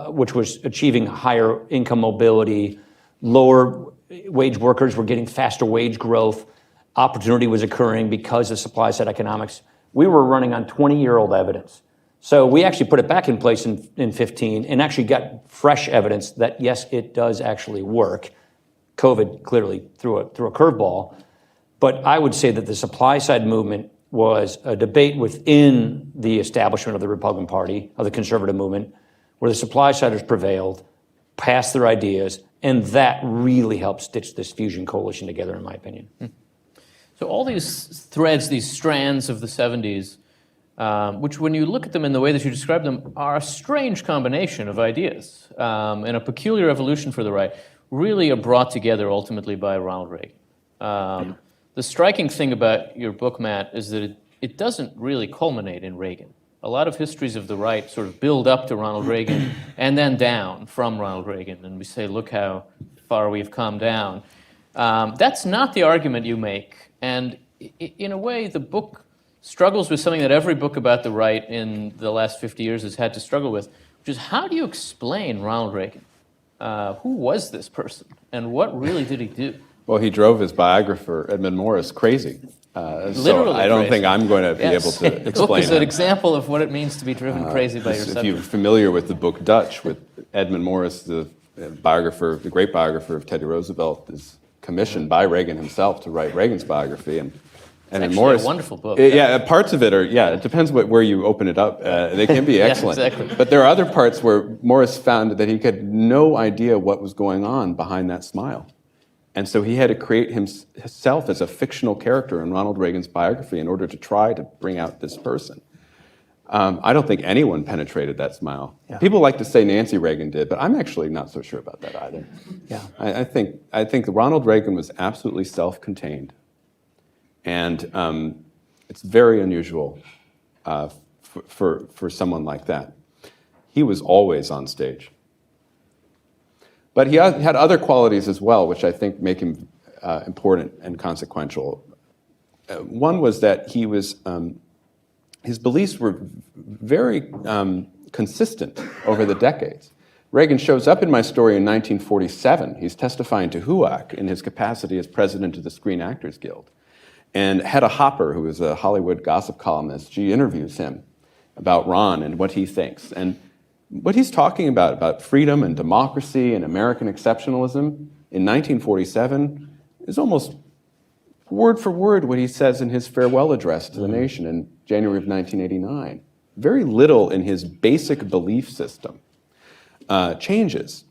which was achieving higher income mobility, lower wage workers were getting faster wage growth, opportunity was occurring because of supply-side economics. We were running on 20-year-old evidence. So we actually put it back in place in 15 and actually got fresh evidence that, yes, it does actually work. COVID clearly threw a curveball. But I would say that the supply side movement was a debate within the establishment of the Republican Party, of the conservative movement, where the supply siders prevailed, passed their ideas, and that really helped stitch this fusion coalition together, in my opinion. So all these threads, these strands of the 70s, which when you look at them in the way that you describe them, are a strange combination of ideas and a peculiar evolution for the right, really are brought together ultimately by Ronald Reagan. The striking thing about your book, Matt, is that it doesn't really culminate in Reagan. A lot of histories of the right sort of build up to Ronald Reagan and then down from Ronald Reagan, and we say, look how far we've come down. That's not the argument you make, and in a way, the book struggles with something that every book about the right in the last 50 years has had to struggle with, which is how do you explain Ronald Reagan? Who was this person, and what really did he do? Well, he drove his biographer, Edmund Morris, crazy. Literally so I don't crazy. think I'm going to be able to The book explain is an it. example of what it means to be driven crazy by your If subject. you're familiar with the book Dutch, with Edmund Morris, the biographer, the great biographer of Teddy Roosevelt, is commissioned by Reagan himself to write Reagan's biography. And actually Morris, a wonderful book. Yeah, parts of it are, it depends where you open it up. They can be Yeah, excellent. exactly. But there are other parts where Morris found that he had no idea what was going on behind that smile. And so he had to create himself as a fictional character in Ronald Reagan's biography in order to try to bring out this person. I don't think anyone penetrated that smile. Yeah. People like to say Nancy Reagan did, but I'm actually not so sure about that either. Yeah. I think that Ronald Reagan was absolutely self-contained. And it's very unusual for someone like that. He was always on stage. But he had other qualities as well, which I think make him important and consequential. One was that his beliefs were very consistent over the decades. Reagan shows up in my story in 1947. He's testifying to HUAC in his capacity as president of the Screen Actors Guild. And Hedda Hopper, who is a Hollywood gossip columnist, she interviews him about Ron and what he thinks. And what he's talking about freedom and democracy and American exceptionalism in 1947 is almost word for word what he says in his farewell address to the nation in January of 1989. Very little in his basic belief system changes.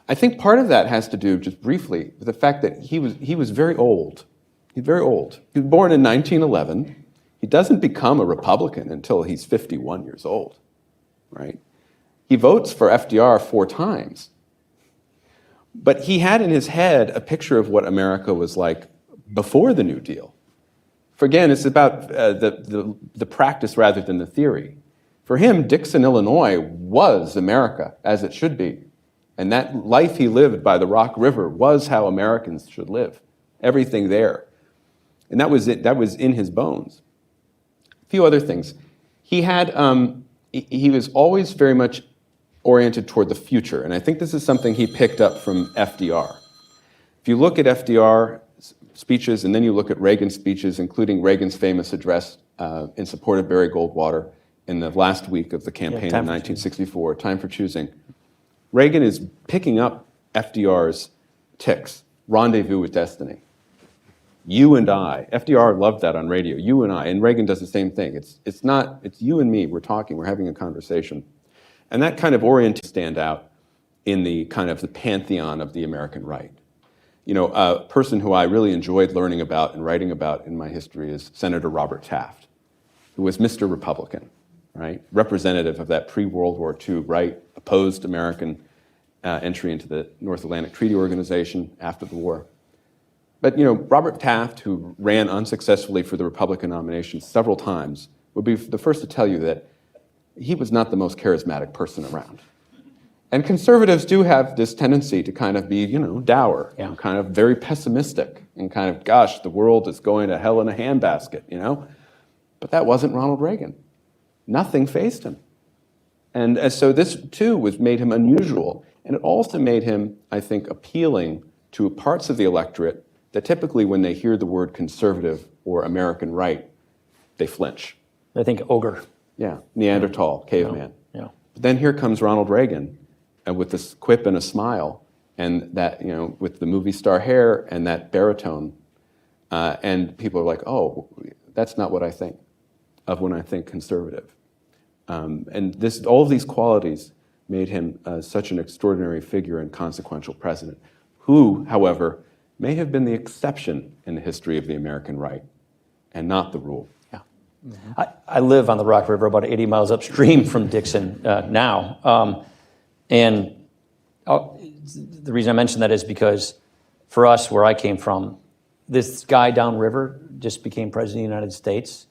I think part of that has to do, just briefly, with the fact that he was very old. He's very old. He was born in 1911. He doesn't become a Republican until he's 51 years old. Right? He votes for FDR 4 times. But he had in his head a picture of what America was like before the New Deal. For again, it's about the practice rather than the theory. For him, Dixon, Illinois was America as it should be. And that life he lived by the Rock River was how Americans should live. Everything there. And that was it. That was in his bones. A few other things. He was always very much oriented toward the future, and I think this is something he picked up from FDR. If you look at FDR speeches and then you look at Reagan's speeches, including Reagan's famous address in support of Barry Goldwater in the last week of the campaign in 1964, Time for Choosing, Reagan is picking up FDR's tics, rendezvous with destiny. You and I. FDR loved that on radio. You and I. And Reagan does the same thing. It's you and me. We're talking. We're having a conversation. And that kind of orientation stand out in the kind of the pantheon of the American right. You know, a person who I really enjoyed learning about and writing about in my history is Senator Robert Taft, who was Mr. Republican, right? Representative of that pre-World War II right, opposed American entry into the North Atlantic Treaty Organization after the war. But, you know, Robert Taft, who ran unsuccessfully for the Republican nomination several times, would be the first to tell you that he was not the most charismatic person around. And conservatives do have this tendency to kind of be, you know, dour, and kind of very pessimistic, and kind of, gosh, the world is going to hell in a handbasket, you know? But that wasn't Ronald Reagan. Nothing fazed him. And so this, too, made him unusual. And it also made him, I think, appealing to parts of the electorate that typically when they hear the word conservative or American right, they flinch. I think ogre. Yeah, Neanderthal, caveman. Yeah. But then here comes Ronald Reagan, and with this quip and a smile, and that, with the movie star hair and that baritone, and people are like, oh, that's not what I think of when I think conservative. And all of these qualities made him such an extraordinary figure and consequential president, who, however, may have been the exception in the history of the American right and not the rule. Yeah. Mm-hmm. I live on the Rock River, about 80 miles upstream from Dixon now. And the reason I mention that is because for us, where I came from, this guy downriver just became president of the United States.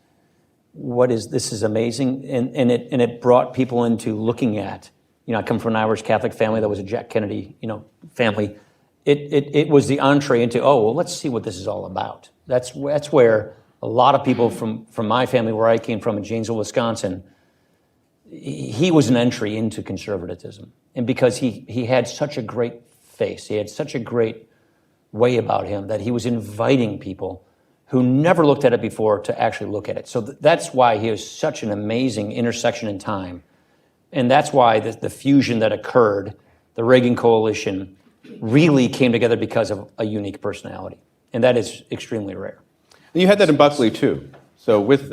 This is amazing. And it brought people into looking at, I come from an Irish Catholic family that was a Jack Kennedy, family. It was the entree into, let's see what this is all about. That's where a lot of people from my family, where I came from in Janesville, Wisconsin, he was an entry into conservatism. And because he had such a great face, he had such a great way about him that he was inviting people who never looked at it before to actually look at it. So that's why he was such an amazing intersection in time. And that's why the fusion that occurred, the Reagan coalition, really came together because of a unique personality. And that is extremely rare. And you had that in Buckley, too. So with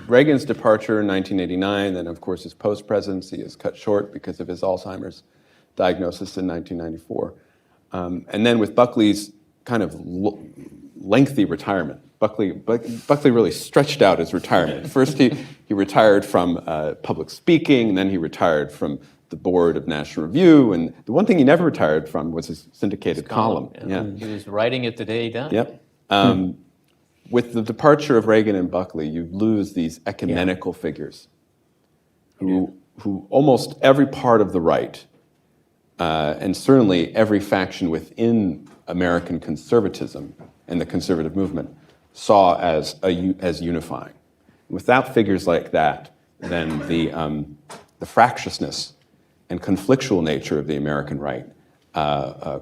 Reagan's departure in 1989, then, of course, his post-presidency is cut short because of his Alzheimer's diagnosis in 1994. And then with Buckley's kind of lengthy retirement, Buckley really stretched out his retirement. First, he retired from public speaking, and then he retired from the board of National Review, and the one thing he never retired from was his syndicated column. Yeah. He was writing it the day he died. Yep. With the departure of Reagan and Buckley, you lose these ecumenical figures who almost every part of the right, and certainly every faction within American conservatism and the conservative movement saw as unifying. Without figures like that, then the fractiousness and conflictual nature of the American right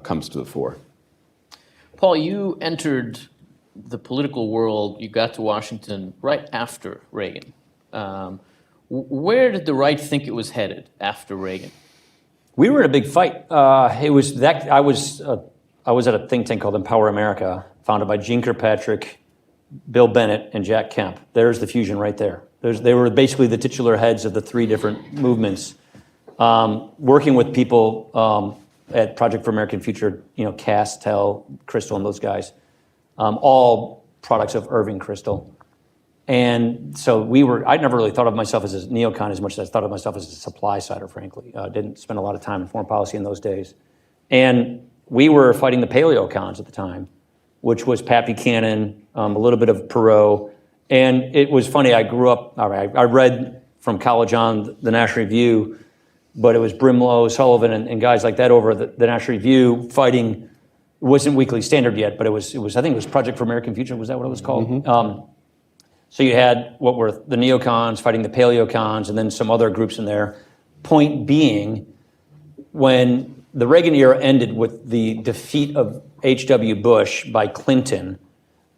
comes to the fore. Paul, you entered the political world, you got to Washington right after Reagan. Where did the right think it was headed after Reagan? We were in a big fight. I was at a think tank called Empower America, founded by Gene Kirkpatrick, Bill Bennett, and Jack Kemp. There's the fusion right there. They were basically the titular heads of the three different movements, working with people at Project for American Future, Cass, Tell, Crystal, and those guys, all products of Irving Kristol. And so I'd never really thought of myself as a neocon as much as I thought of myself as a supply sider, frankly. Didn't spend a lot of time in foreign policy in those days. And we were fighting the paleocons at the time, which was Pat Buchanan, a little bit of Perot. And it was funny, I read from college on the National Review, but it was Brimlow, Sullivan, and guys like that over the National Review fighting. It wasn't Weekly Standard yet, but it was I think it was Project for American Future, was that what it was called? Mm-hmm. So you had what were the neocons fighting the paleocons, and then some other groups in there. Point being, when the Reagan era ended with the defeat of H.W. Bush by Clinton,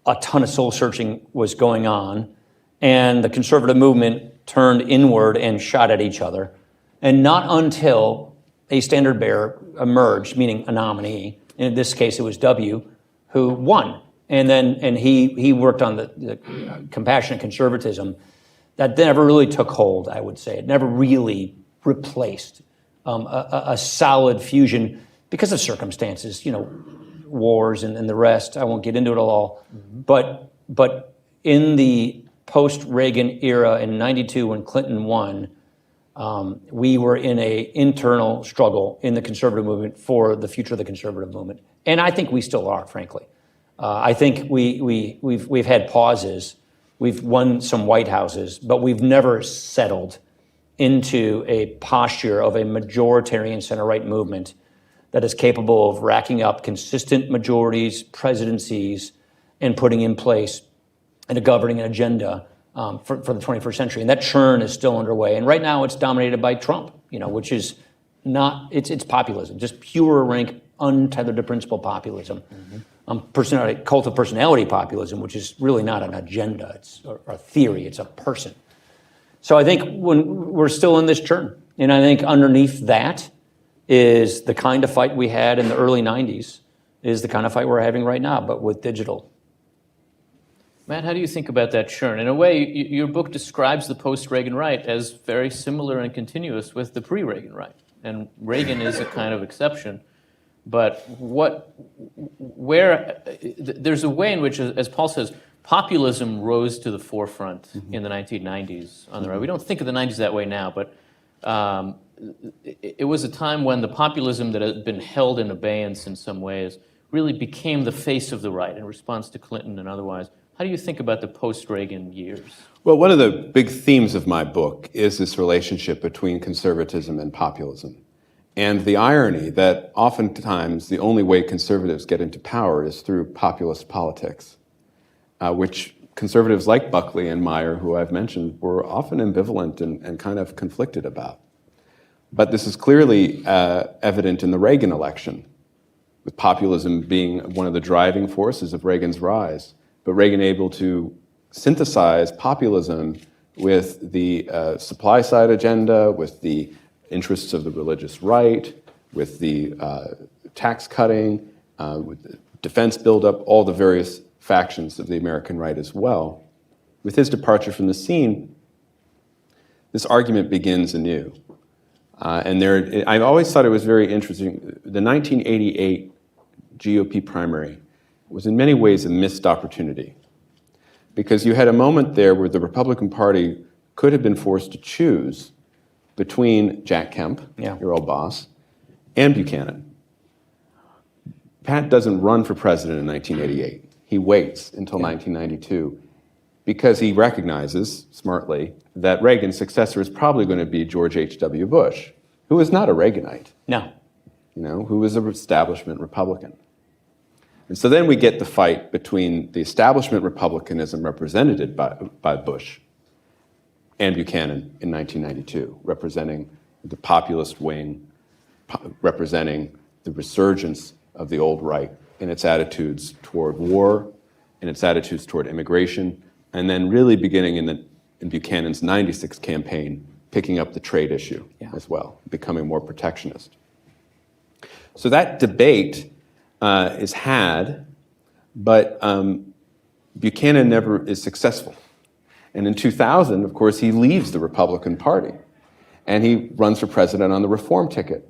a ton of soul searching was going on, and the conservative movement turned inward and shot at each other. And not until a standard bearer emerged, meaning a nominee, in this case it was W, who won. And he worked on the compassionate conservatism that never really took hold, I would say. It never really replaced a solid fusion because of circumstances, wars and the rest. I won't get into it all. Mm-hmm. But in the post-Reagan era in '92 when Clinton won, we were in an internal struggle in the conservative movement for the future of the conservative movement. And I think we still are, frankly. I think we've had pauses. We've won some White Houses, but we've never settled into a posture of a majoritarian center-right movement that is capable of racking up consistent majorities, presidencies, and putting in place a governing agenda for the 21st century. And that churn is still underway. And right now it's dominated by Trump, which is not, it's populism, just pure rank, untethered to principle populism. Mm-hmm. Cult of personality populism, which is really not an agenda, it's a theory, it's a person. So I think when we're still in this churn, and I think underneath that is the kind of fight we had in the early 90s, is the kind of fight we're having right now, but with digital. Matt, how do you think about that churn? In a way, your book describes the post-Reagan right as very similar and continuous with the pre-Reagan right. And Reagan is a kind of exception. But there's a way in which, as Paul says, populism rose to the forefront in the 1990s on the right. We don't think of the 90s that way now, but it was a time when the populism that had been held in abeyance in some ways really became the face of the right in response to Clinton and otherwise. How do you think about the post-Reagan years? Well, one of the big themes of my book is this relationship between conservatism and populism. And the irony that oftentimes the only way conservatives get into power is through populist politics, which conservatives like Buckley and Meyer, who I've mentioned, were often ambivalent and kind of conflicted about. But this is clearly evident in the Reagan election, with populism being one of the driving forces of Reagan's rise. But Reagan able to synthesize populism with the supply side agenda, with the interests of the religious right, with the tax cutting, with the defense buildup, all the various factions of the American right as well. With his departure from the scene, this argument begins anew. I've always thought it was very interesting. The 1988 GOP primary was in many ways a missed opportunity, because you had a moment there where the Republican Party could have been forced to choose between Jack Kemp, your old boss, and Buchanan. Pat doesn't run for president in 1988. He waits until 1992 because he recognizes, smartly, that Reagan's successor is probably going to be George H.W. Bush, who is not a Reaganite. No. Who is an establishment Republican. And so then we get the fight between the establishment Republicanism represented by Bush and Buchanan in 1992, representing the populist wing, representing the resurgence of the old right in its attitudes toward war, in its attitudes toward immigration, and then really beginning in Buchanan's 96 campaign, picking up the trade issue as well, becoming more protectionist. So that debate is had, but Buchanan never is successful. And in 2000, of course, he leaves the Republican Party, and he runs for president on the reform ticket,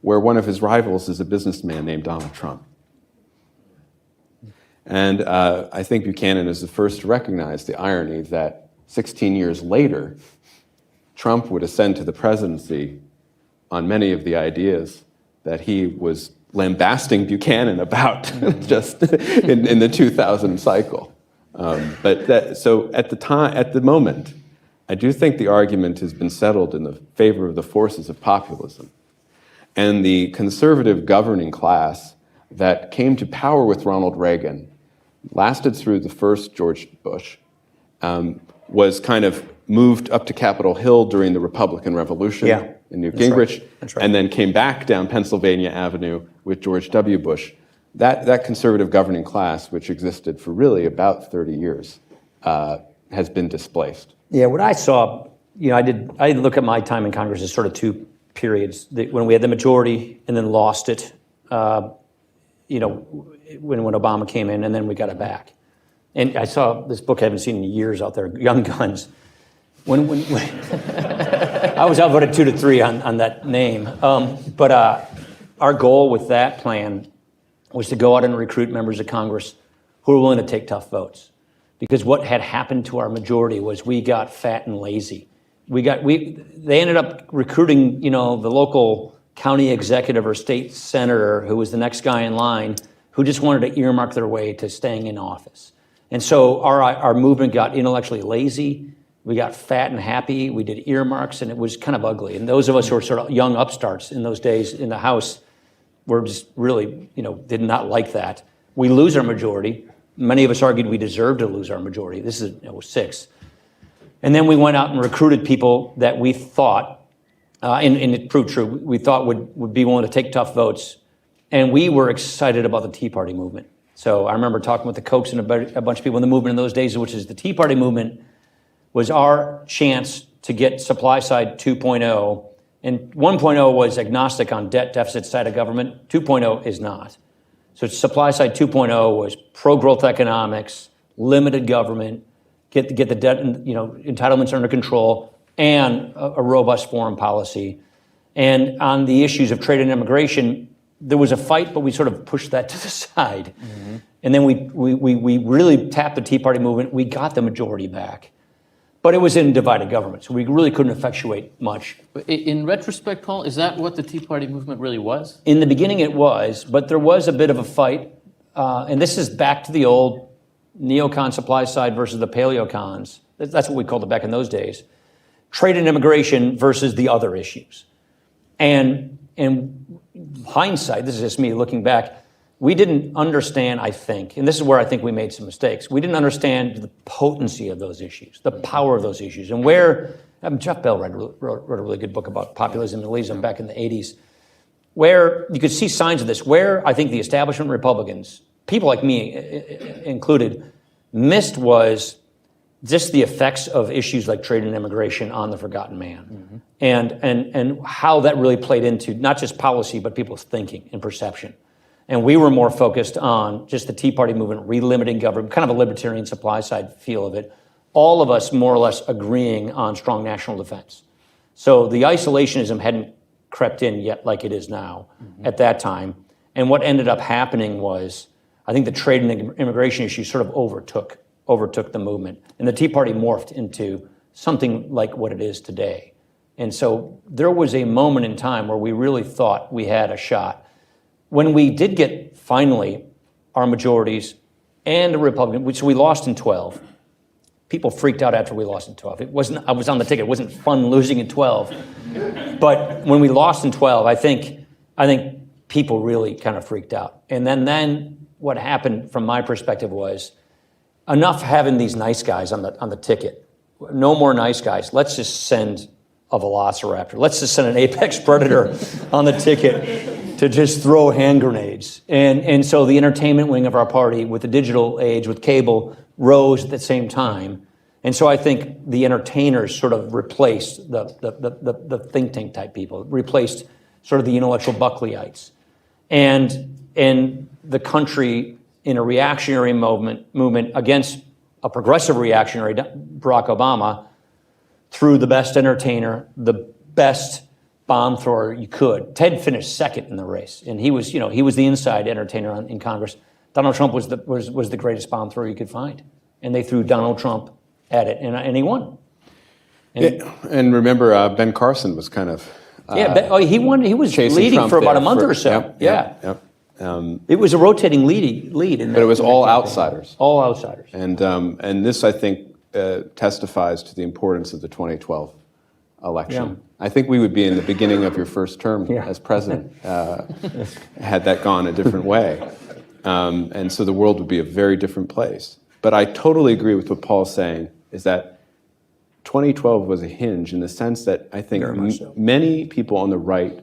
where one of his rivals is a businessman named Donald Trump. And I think Buchanan is the first to recognize the irony that 16 years later, Trump would ascend to the presidency on many of the ideas that he was lambasting Buchanan about just in the 2000 cycle. So at the moment, I do think the argument has been settled in the favor of the forces of populism. And the conservative governing class that came to power with Ronald Reagan, lasted through the first George Bush, was kind of moved up to Capitol Hill during the Republican Revolution in Newt Gingrich, That's right. and then came back down Pennsylvania Avenue with George W. Bush. That conservative governing class, which existed for really about 30 years, has been displaced. Yeah, what I saw, I look at my time in Congress as sort of two periods. When we had the majority and then lost it, when Obama came in, and then we got it back. And I saw this book I haven't seen in years out there, Young Guns. When I was outvoted 2-3 on that name. But our goal with that plan was to go out and recruit members of Congress who were willing to take tough votes. Because what had happened to our majority was we got fat and lazy. They ended up recruiting, the local county executive or state senator who was the next guy in line, who just wanted to earmark their way to staying in office. And so our movement got intellectually lazy. We got fat and happy. We did earmarks, and it was kind of ugly. And those of us who were sort of young upstarts in those days in the House were just really, did not like that. We lose our majority. Many of us argued we deserved to lose our majority. This is 6. And then we went out and recruited people that we thought, and it proved true, we thought would be willing to take tough votes. And we were excited about the Tea Party movement. So I remember talking with the Kochs and a bunch of people in the movement in those days, which is the Tea Party movement was our chance to get supply side 2.0. And 1.0 was agnostic on debt deficit side of government. 2.0 is not. So supply side 2.0 was pro-growth economics, limited government, get the debt and entitlements under control, and a robust foreign policy. And on the issues of trade and immigration, there was a fight, but we sort of pushed that to the side. Mm-hmm. And then we really tapped the Tea Party movement. We got the majority back. But it was in divided government, so we really couldn't effectuate much. In retrospect, Paul, is that what the Tea Party movement really was? In the beginning it was, but there was a bit of a fight. And this is back to the old neocon supply side versus the paleocons. That's what we called it back in those days. Trade and immigration versus the other issues. And in hindsight, this is just me looking back, we didn't understand, I think, and this is where I think we made some mistakes. We didn't understand the potency of those issues, the power of those issues, and where, Jeff Bell wrote a really good book about populism and elitism back in the 80s, where you could see signs of this, where I think the establishment Republicans, people like me included, missed was just the effects of issues like trade and immigration on the forgotten man, and how that really played into not just policy, but people's thinking and perception. And we were more focused on just the Tea Party movement, relimiting government, kind of a libertarian supply side feel of it. All of us more or less agreeing on strong national defense. So the isolationism hadn't crept in yet like it is now at that time. And what ended up happening was, I think the trade and immigration issue sort of overtook the movement. And the Tea Party morphed into something like what it is today. And so there was a moment in time where we really thought we had a shot. When we did get, finally, our majorities and the Republican, which we lost in 12, people freaked out after we lost in 12. I was on the ticket. It wasn't fun losing in 12. But when we lost in 12, I think people really kind of freaked out. And then what happened from my perspective was, enough having these nice guys on the ticket. No more nice guys. Let's just send a velociraptor. Let's just send an apex predator on the ticket to just throw hand grenades. And so the entertainment wing of our party with the digital age, with cable, rose at the same time. And so I think the entertainers sort of replaced the think tank type people, replaced sort of the intellectual Buckleyites. And the country in a reactionary movement against a progressive reactionary, Barack Obama, threw the best entertainer, the best bomb thrower you could. Ted finished second in the race, and he was the inside entertainer in Congress. Donald Trump was the greatest bomb thrower you could find, and they threw Donald Trump at it, and he won. And remember, Ben Carson was kind of he won. He was leading Trump for about a month or so. Yep. It was a rotating lead, but it was all outsiders. All outsiders. And this, I think, testifies to the importance of the 2012 election. Yeah. I think we would be in the beginning of your first term as president had that gone a different way. And so the world would be a very different place. But I totally agree with what Paul's saying, is that 2012 was a hinge in the sense that I think many people on the right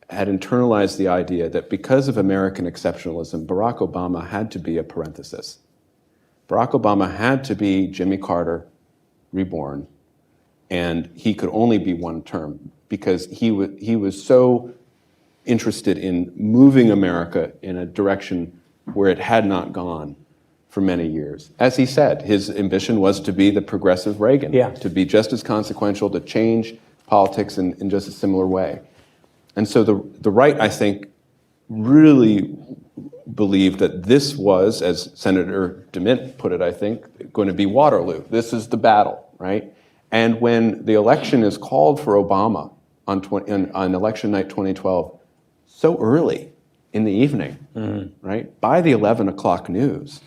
had internalized the idea that because of American exceptionalism, Barack Obama had to be a parenthesis. Barack Obama had to be Jimmy Carter reborn, and he could only be one term because he was so interested in moving America in a direction where it had not gone for many years. As he said, his ambition was to be the progressive Reagan, to be just as consequential, to change politics in just a similar way. And so the right, I think, really believed that this was, as Senator DeMint put it, I think, going to be Waterloo. This is the battle, right? And when the election is called for Obama on election night 2012, so early in the evening, right, by the 11 o'clock news,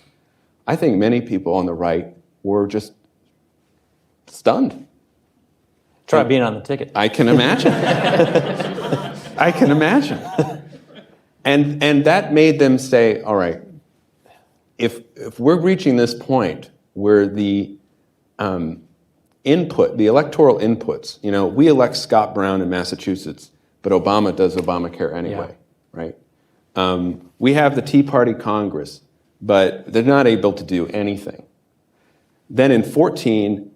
I think many people on the right were just stunned. Try being on the ticket. I can imagine. I can imagine. And that made them say, all right, if we're reaching this point where the the electoral inputs, we elect Scott Brown in Massachusetts, but Obama does Obamacare anyway, right? We have the Tea Party Congress, but they're not able to do anything. Then in 2014,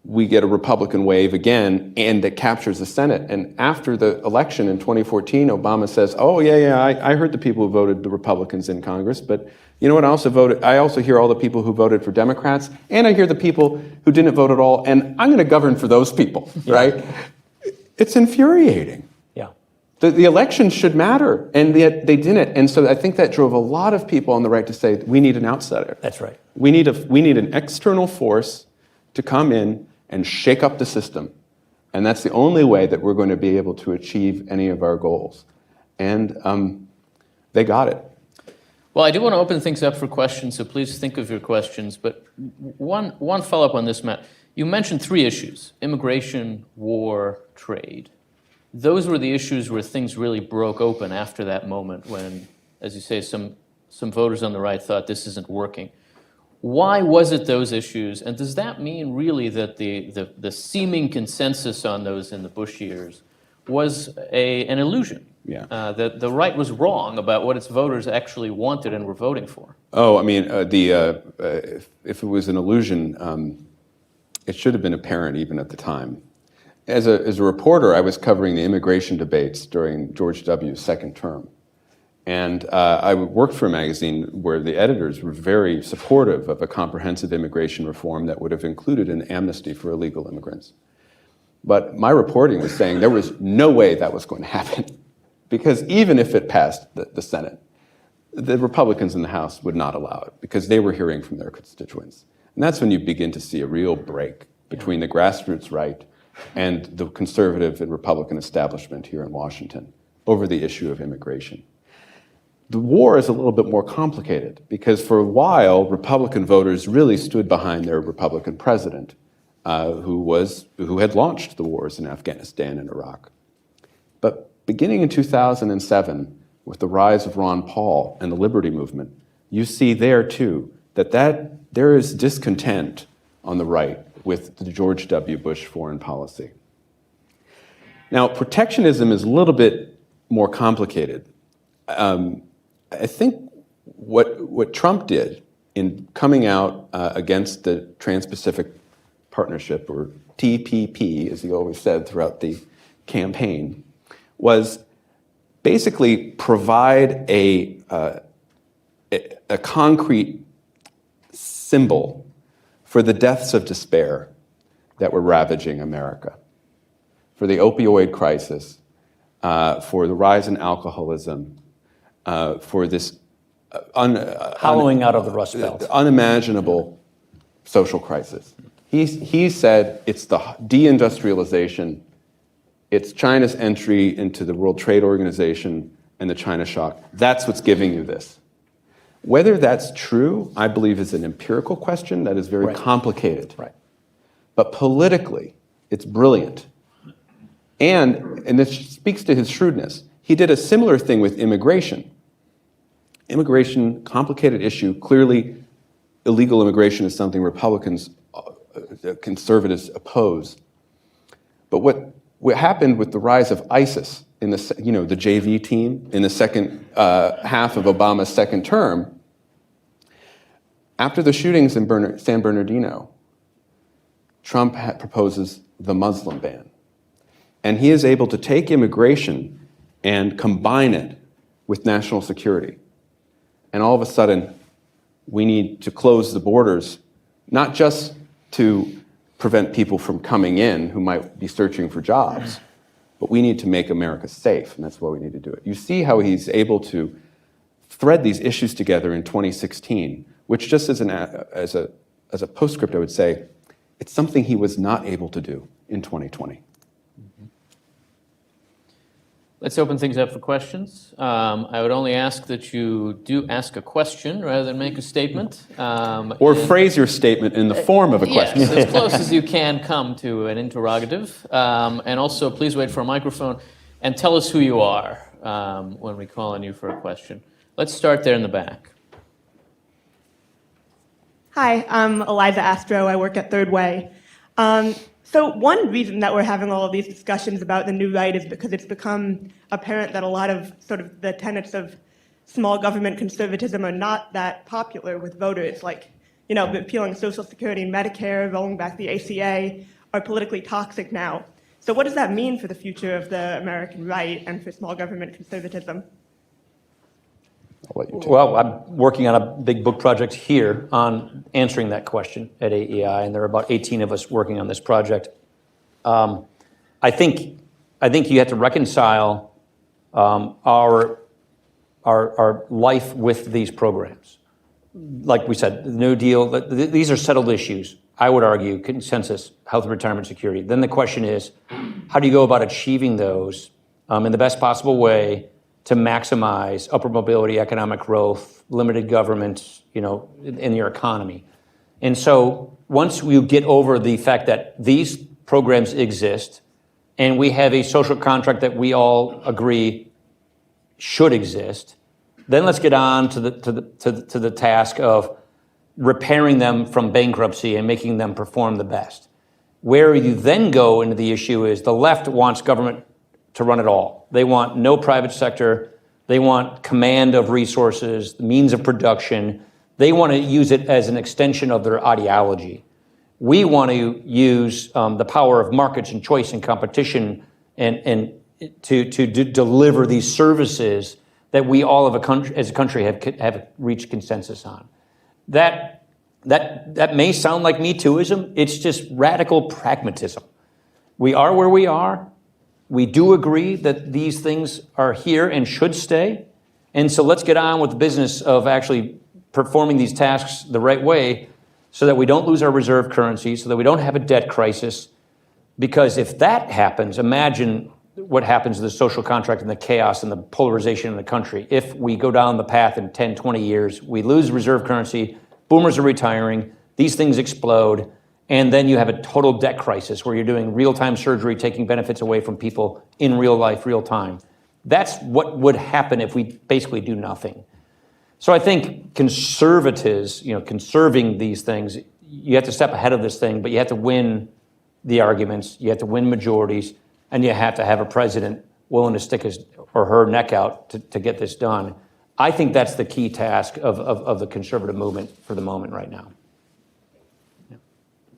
we get a Republican wave again, and that captures the Senate. And after the election in 2014, Obama says, "Oh yeah, I heard the people who voted the Republicans in Congress, but you know what? I also hear all the people who voted for Democrats, and I hear the people who didn't vote at all, and I'm going to govern for those people." Right? It's infuriating. Yeah. The election should matter, and yet they didn't. And so I think that drove a lot of people on the right to say, we need an outsider. That's right. We need an external force to come in and shake up the system. And that's the only way that we're going to be able to achieve any of our goals. And they got it. Well, I do want to open things up for questions, so please think of your questions. But one follow-up on this, Matt. You mentioned three issues: immigration, war, trade. Those were the issues where things really broke open after that moment when, as you say, some voters on the right thought this isn't working. Why was it those issues? And does that mean really that the seeming consensus on those in the Bush years was an illusion? Yeah. That the right was wrong about what its voters actually wanted and were voting for? Oh, I mean, if it was an illusion, it should have been apparent even at the time. As a reporter, I was covering the immigration debates during George W.'s second term. And I worked for a magazine where the editors were very supportive of a comprehensive immigration reform that would have included an amnesty for illegal immigrants. But my reporting was saying there was no way that was going to happen, because even if it passed the Senate, the Republicans in the House would not allow it, because they were hearing from their constituents. And that's when you begin to see a real break between the grassroots right and the conservative and Republican establishment here in Washington over the issue of immigration. The war is a little bit more complicated, because for a while, Republican voters really stood behind their Republican president, who had launched the wars in Afghanistan and Iraq. But beginning in 2007, with the rise of Ron Paul and the Liberty Movement, you see there too that there is discontent on the right with the George W. Bush foreign policy. Now, protectionism is a little bit more complicated. I think what Trump did in coming out against the Trans-Pacific Partnership, or TPP, as he always said throughout the campaign, was basically provide a concrete symbol for the deaths of despair that were ravaging America, for the opioid crisis, for the rise in alcoholism, for this hollowing out of the Rust Belt, unimaginable social crisis. He said it's the deindustrialization, it's China's entry into the World Trade Organization and the China shock. That's what's giving you this. Whether that's true, I believe, is an empirical question that is very complicated. Right. But politically, it's brilliant. And this speaks to his shrewdness. He did a similar thing with immigration. Immigration, complicated issue. Clearly, illegal immigration is something Republicans, conservatives oppose. But what happened with the rise of ISIS in the JV team in the second half of Obama's second term, after the shootings in San Bernardino, Trump proposes the Muslim ban. And he is able to take immigration and combine it with national security. And all of a sudden, we need to close the borders, not just to prevent people from coming in who might be searching for jobs, but we need to make America safe, and that's why we need to do it. You see how he's able to thread these issues together in 2016, which just as a postscript, I would say, it's something he was not able to do in 2020. Let's open things up for questions. I would only ask that you do ask a question rather than make a statement. Or phrase your statement in the form of a question. Yes, as close as you can come to an interrogative. And also, please wait for a microphone and tell us who you are when we call on you for a question. Let's start there in the back. Hi, I'm Eliza Astro. I work at Third Way. So one reason that we're having all of these discussions about the new right is because it's become apparent that a lot of sort of the tenets of small government conservatism are not that popular with voters, like, repealing Social Security and Medicare, rolling back the ACA, are politically toxic now. So what does that mean for the future of the American right and for small government conservatism? I'll let you take it. Well, I'm working on a big book project here on answering that question at AEI, and there are about 18 of us working on this project. I think you have to reconcile our life with these programs. Like we said, the New Deal, these are settled issues. I would argue consensus, health and retirement security. Then the question is, how do you go about achieving those in the best possible way to maximize upward mobility, economic growth, limited government, in your economy? And so once we get over the fact that these programs exist and we have a social contract that we all agree should exist, then let's get on to the task of repairing them from bankruptcy and making them perform the best. Where you then go into the issue is the left wants government to run it all. They want no private sector. They want command of resources, means of production. They want to use it as an extension of their ideology. We want to use the power of markets and choice and competition and to deliver these services that we all as a country have reached consensus on. That may sound like Me Tooism. It's just radical pragmatism. We are where we are. We do agree that these things are here and should stay. And so let's get on with the business of actually performing these tasks the right way so that we don't lose our reserve currency, so that we don't have a debt crisis. Because if that happens, imagine what happens to the social contract and the chaos and the polarization in the country. If we go down the path in 10, 20 years, we lose reserve currency, boomers are retiring, these things explode, and then you have a total debt crisis where you're doing real-time surgery, taking benefits away from people in real life, real time. That's what would happen if we basically do nothing. So I think conservatives, conserving these things, you have to step ahead of this thing, but you have to win the arguments, you have to win majorities, and you have to have a president willing to stick his or her neck out to get this done. I think that's the key task of the conservative movement for the moment right now.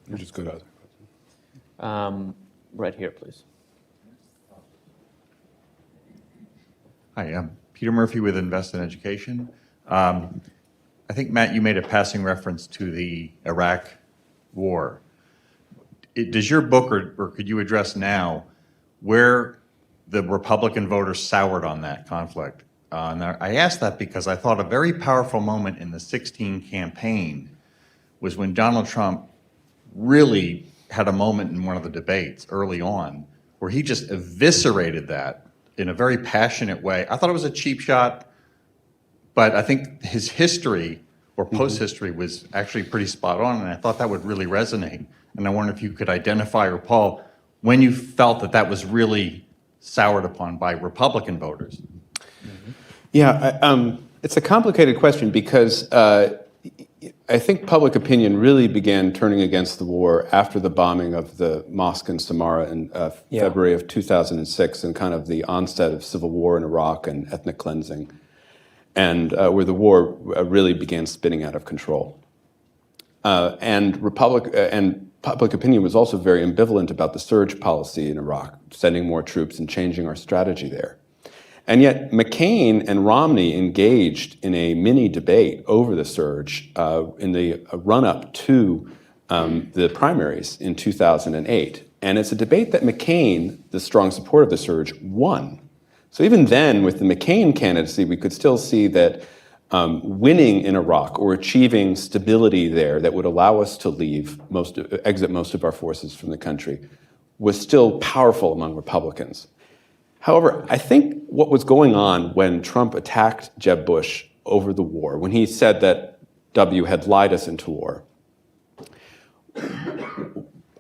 You just go to Right here, please. Hi, I'm Peter Murphy with Invest in Education. I think, Matt, you made a passing reference to the Iraq war. Does your book, or could you address now, where the Republican voters soured on that conflict? Now, I asked that because I thought a very powerful moment in the 2016 campaign was when Donald Trump really had a moment in one of the debates early on where he just eviscerated that in a very passionate way. I thought it was a cheap shot, but I think his history or post-history was actually pretty spot on, and I thought that would really resonate. And I wonder if you could identify, or Paul, when you felt that that was really soured upon by Republican voters. Yeah, it's a complicated question because I think public opinion really began turning against the war after the bombing of the mosque in Samarra in February of 2006 and kind of the onset of civil war in Iraq and ethnic cleansing, and where the war really began spinning out of control. And public opinion was also very ambivalent about the surge policy in Iraq, sending more troops and changing our strategy there. And yet McCain and Romney engaged in a mini debate over the surge in the run-up to the primaries in 2008. And it's a debate that McCain, the strong supporter of the surge, won. So even then, with the McCain candidacy, we could still see that winning in Iraq or achieving stability there that would allow us to exit most of our forces from the country was still powerful among Republicans. However, I think what was going on when Trump attacked Jeb Bush over the war, when he said that W had lied us into war,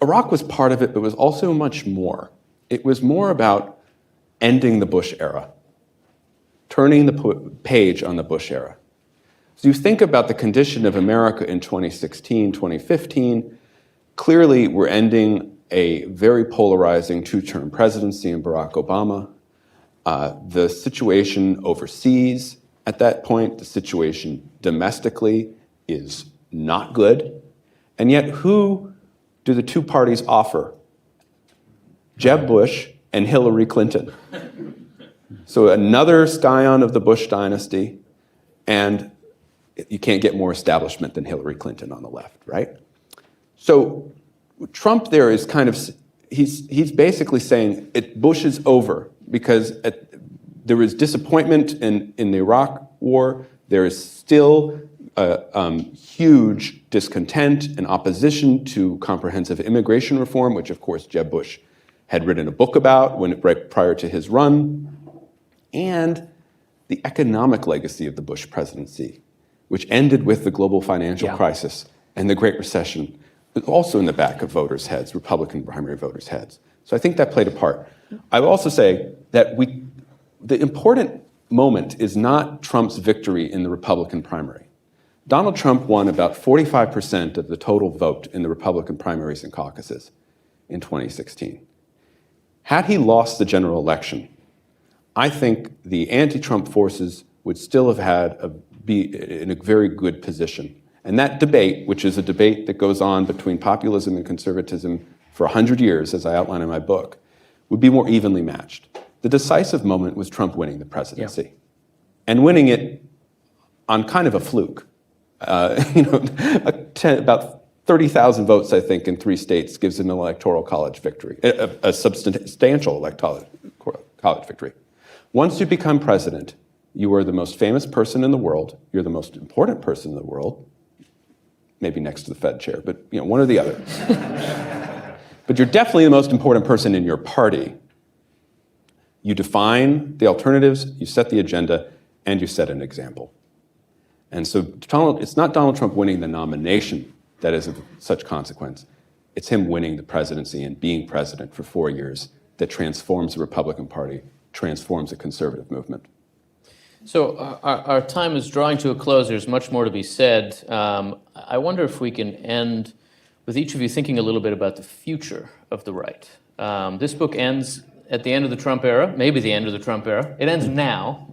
Iraq was part of it, but it was also much more. It was more about ending the Bush era, turning the page on the Bush era. So you think about the condition of America in 2016, 2015, clearly we're ending a very polarizing two-term presidency in Barack Obama. The situation overseas at that point, the situation domestically is not good. And yet who do the two parties offer Jeb Bush and Hillary Clinton. So another scion of the Bush dynasty, and you can't get more establishment than Hillary Clinton on the left, right? So Trump there is kind of, he's basically saying Bush is over because there was disappointment in the Iraq War. There is still huge discontent and opposition to comprehensive immigration reform, which of course Jeb Bush had written a book about right prior to his run, and the economic legacy of the Bush presidency, which ended with the global financial crisis and the Great Recession, was also in the back of voters' heads, Republican primary voters' heads. So I think that played a part. I will also say that the important moment is not Trump's victory in the Republican primary. Donald Trump won about 45% of the total vote in the Republican primaries and caucuses in 2016. Had he lost the general election, I think the anti-Trump forces would still have be in a very good position. And that debate, which is a debate that goes on between populism and conservatism for 100 years, as I outline in my book, would be more evenly matched. The decisive moment was Trump winning the presidency, and winning it on kind of a fluke. About 30,000 votes, I think, in 3 states gives an electoral college victory, a substantial electoral college victory. Once you become president, you are the most famous person in the world. You're the most important person in the world, maybe next to the Fed chair, but one or the other. But you're definitely the most important person in your party. You define the alternatives, you set the agenda, and you set an example. And so it's not Donald Trump winning the nomination that is of such consequence. It's him winning the presidency and being president for 4 years that transforms the Republican Party, transforms the conservative movement. So our time is drawing to a close. There's much more to be said. I wonder if we can end with each of you thinking a little bit about the future of the right. This book ends at the end of the Trump era, maybe the end of the Trump era. It ends now.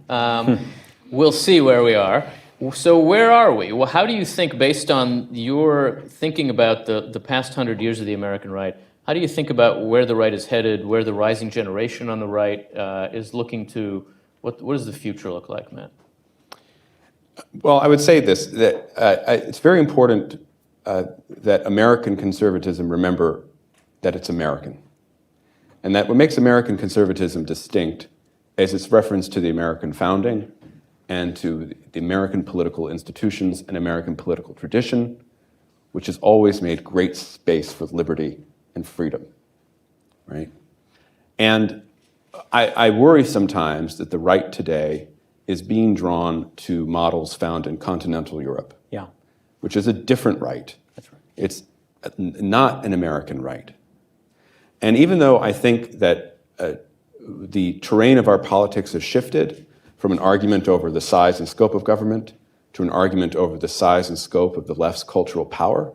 We'll see where we are. So where are we? Well, how do you think, based on your thinking about the past 100 years of the American right, how do you think about where the right is headed, where the rising generation on the right is looking to? What does the future look like, Matt? Well, I would say this, that it's very important that American conservatism remember that it's American. And that what makes American conservatism distinct is its reference to the American founding and to the American political institutions and American political tradition, which has always made great space for liberty and freedom, right? And I worry sometimes that the right today is being drawn to models found in continental Europe, which is a different right. That's right. It's not an American right. And even though I think that the terrain of our politics has shifted from an argument over the size and scope of government to an argument over the size and scope of the left's cultural power,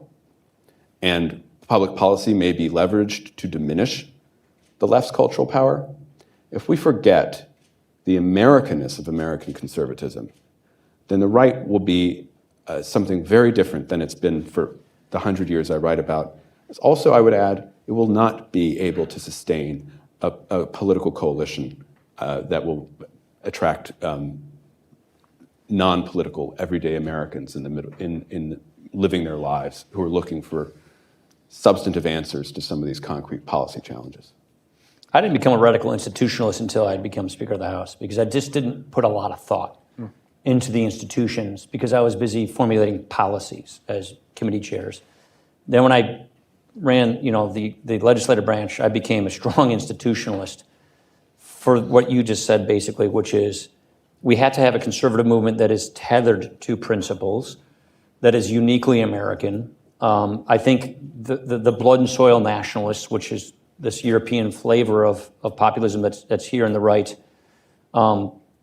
and public policy may be leveraged to diminish the left's cultural power, if we forget the Americanness of American conservatism, then the right will be something very different than it's been for the 100 years I write about. Also, I would add, it will not be able to sustain a political coalition that will attract non-political, everyday Americans in living their lives who are looking for substantive answers to some of these concrete policy challenges. I didn't become a radical institutionalist until I had become Speaker of the House, because I just didn't put a lot of thought into the institutions, because I was busy formulating policies as committee chairs. Then when I ran, the legislative branch, I became a strong institutionalist for what you just said, basically, which is we had to have a conservative movement that is tethered to principles, that is uniquely American. I think the blood and soil nationalists, which is this European flavor of populism that's here in the right,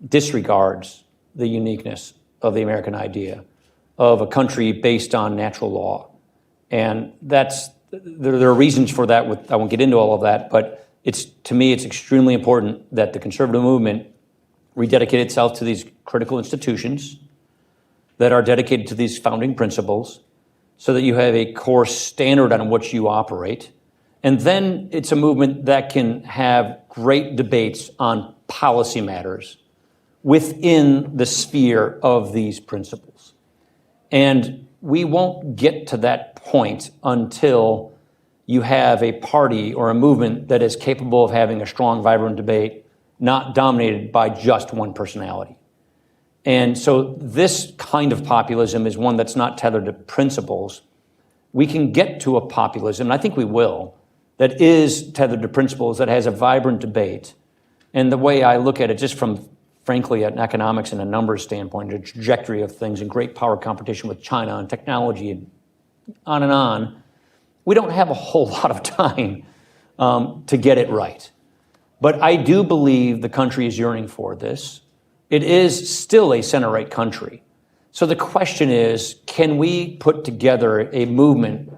disregards the uniqueness of the American idea of a country based on natural law. And there are reasons for that. I won't get into all of that, but to me, it's extremely important that the conservative movement rededicate itself to these critical institutions that are dedicated to these founding principles, so that you have a core standard on which you operate, And then it's a movement that can have great debates on policy matters within the sphere of these principles. And we won't get to that point until you have a party or a movement that is capable of having a strong, vibrant debate, not dominated by just one personality. And so this kind of populism is one that's not tethered to principles. We can get to a populism, and I think we will, that is tethered to principles, that has a vibrant debate. And the way I look at it, just from, frankly, an economics and a numbers standpoint, the trajectory of things and great power competition with China and technology and on, we don't have a whole lot of time to get it right. But I do believe the country is yearning for this. It is still a center-right country. So the question is, can we put together a movement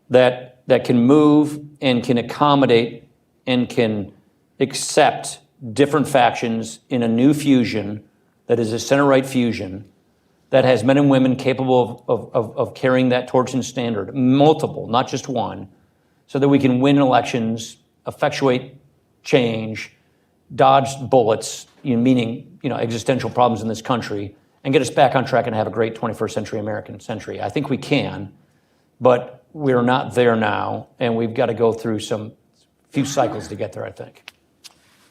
that can move and can accommodate and can accept different factions in a new fusion that is a center-right fusion that has men and women capable of carrying that torch and standard, multiple, not just one, so that we can win elections, effectuate change, dodge bullets, meaning existential problems in this country, and get us back on track and have a great 21st century American century. I think we can, but we're not there now, and we've got to go through some few cycles to get there, I think.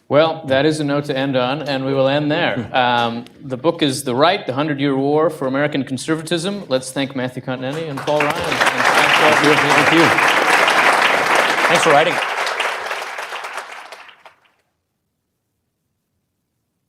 Well, that is a note to end on, and we will end there. The book is The Right, The 100-Year War for American Conservatism. Let's thank Matthew Continetti and Paul Ryan. And thanks for writing it. Thanks for writing it.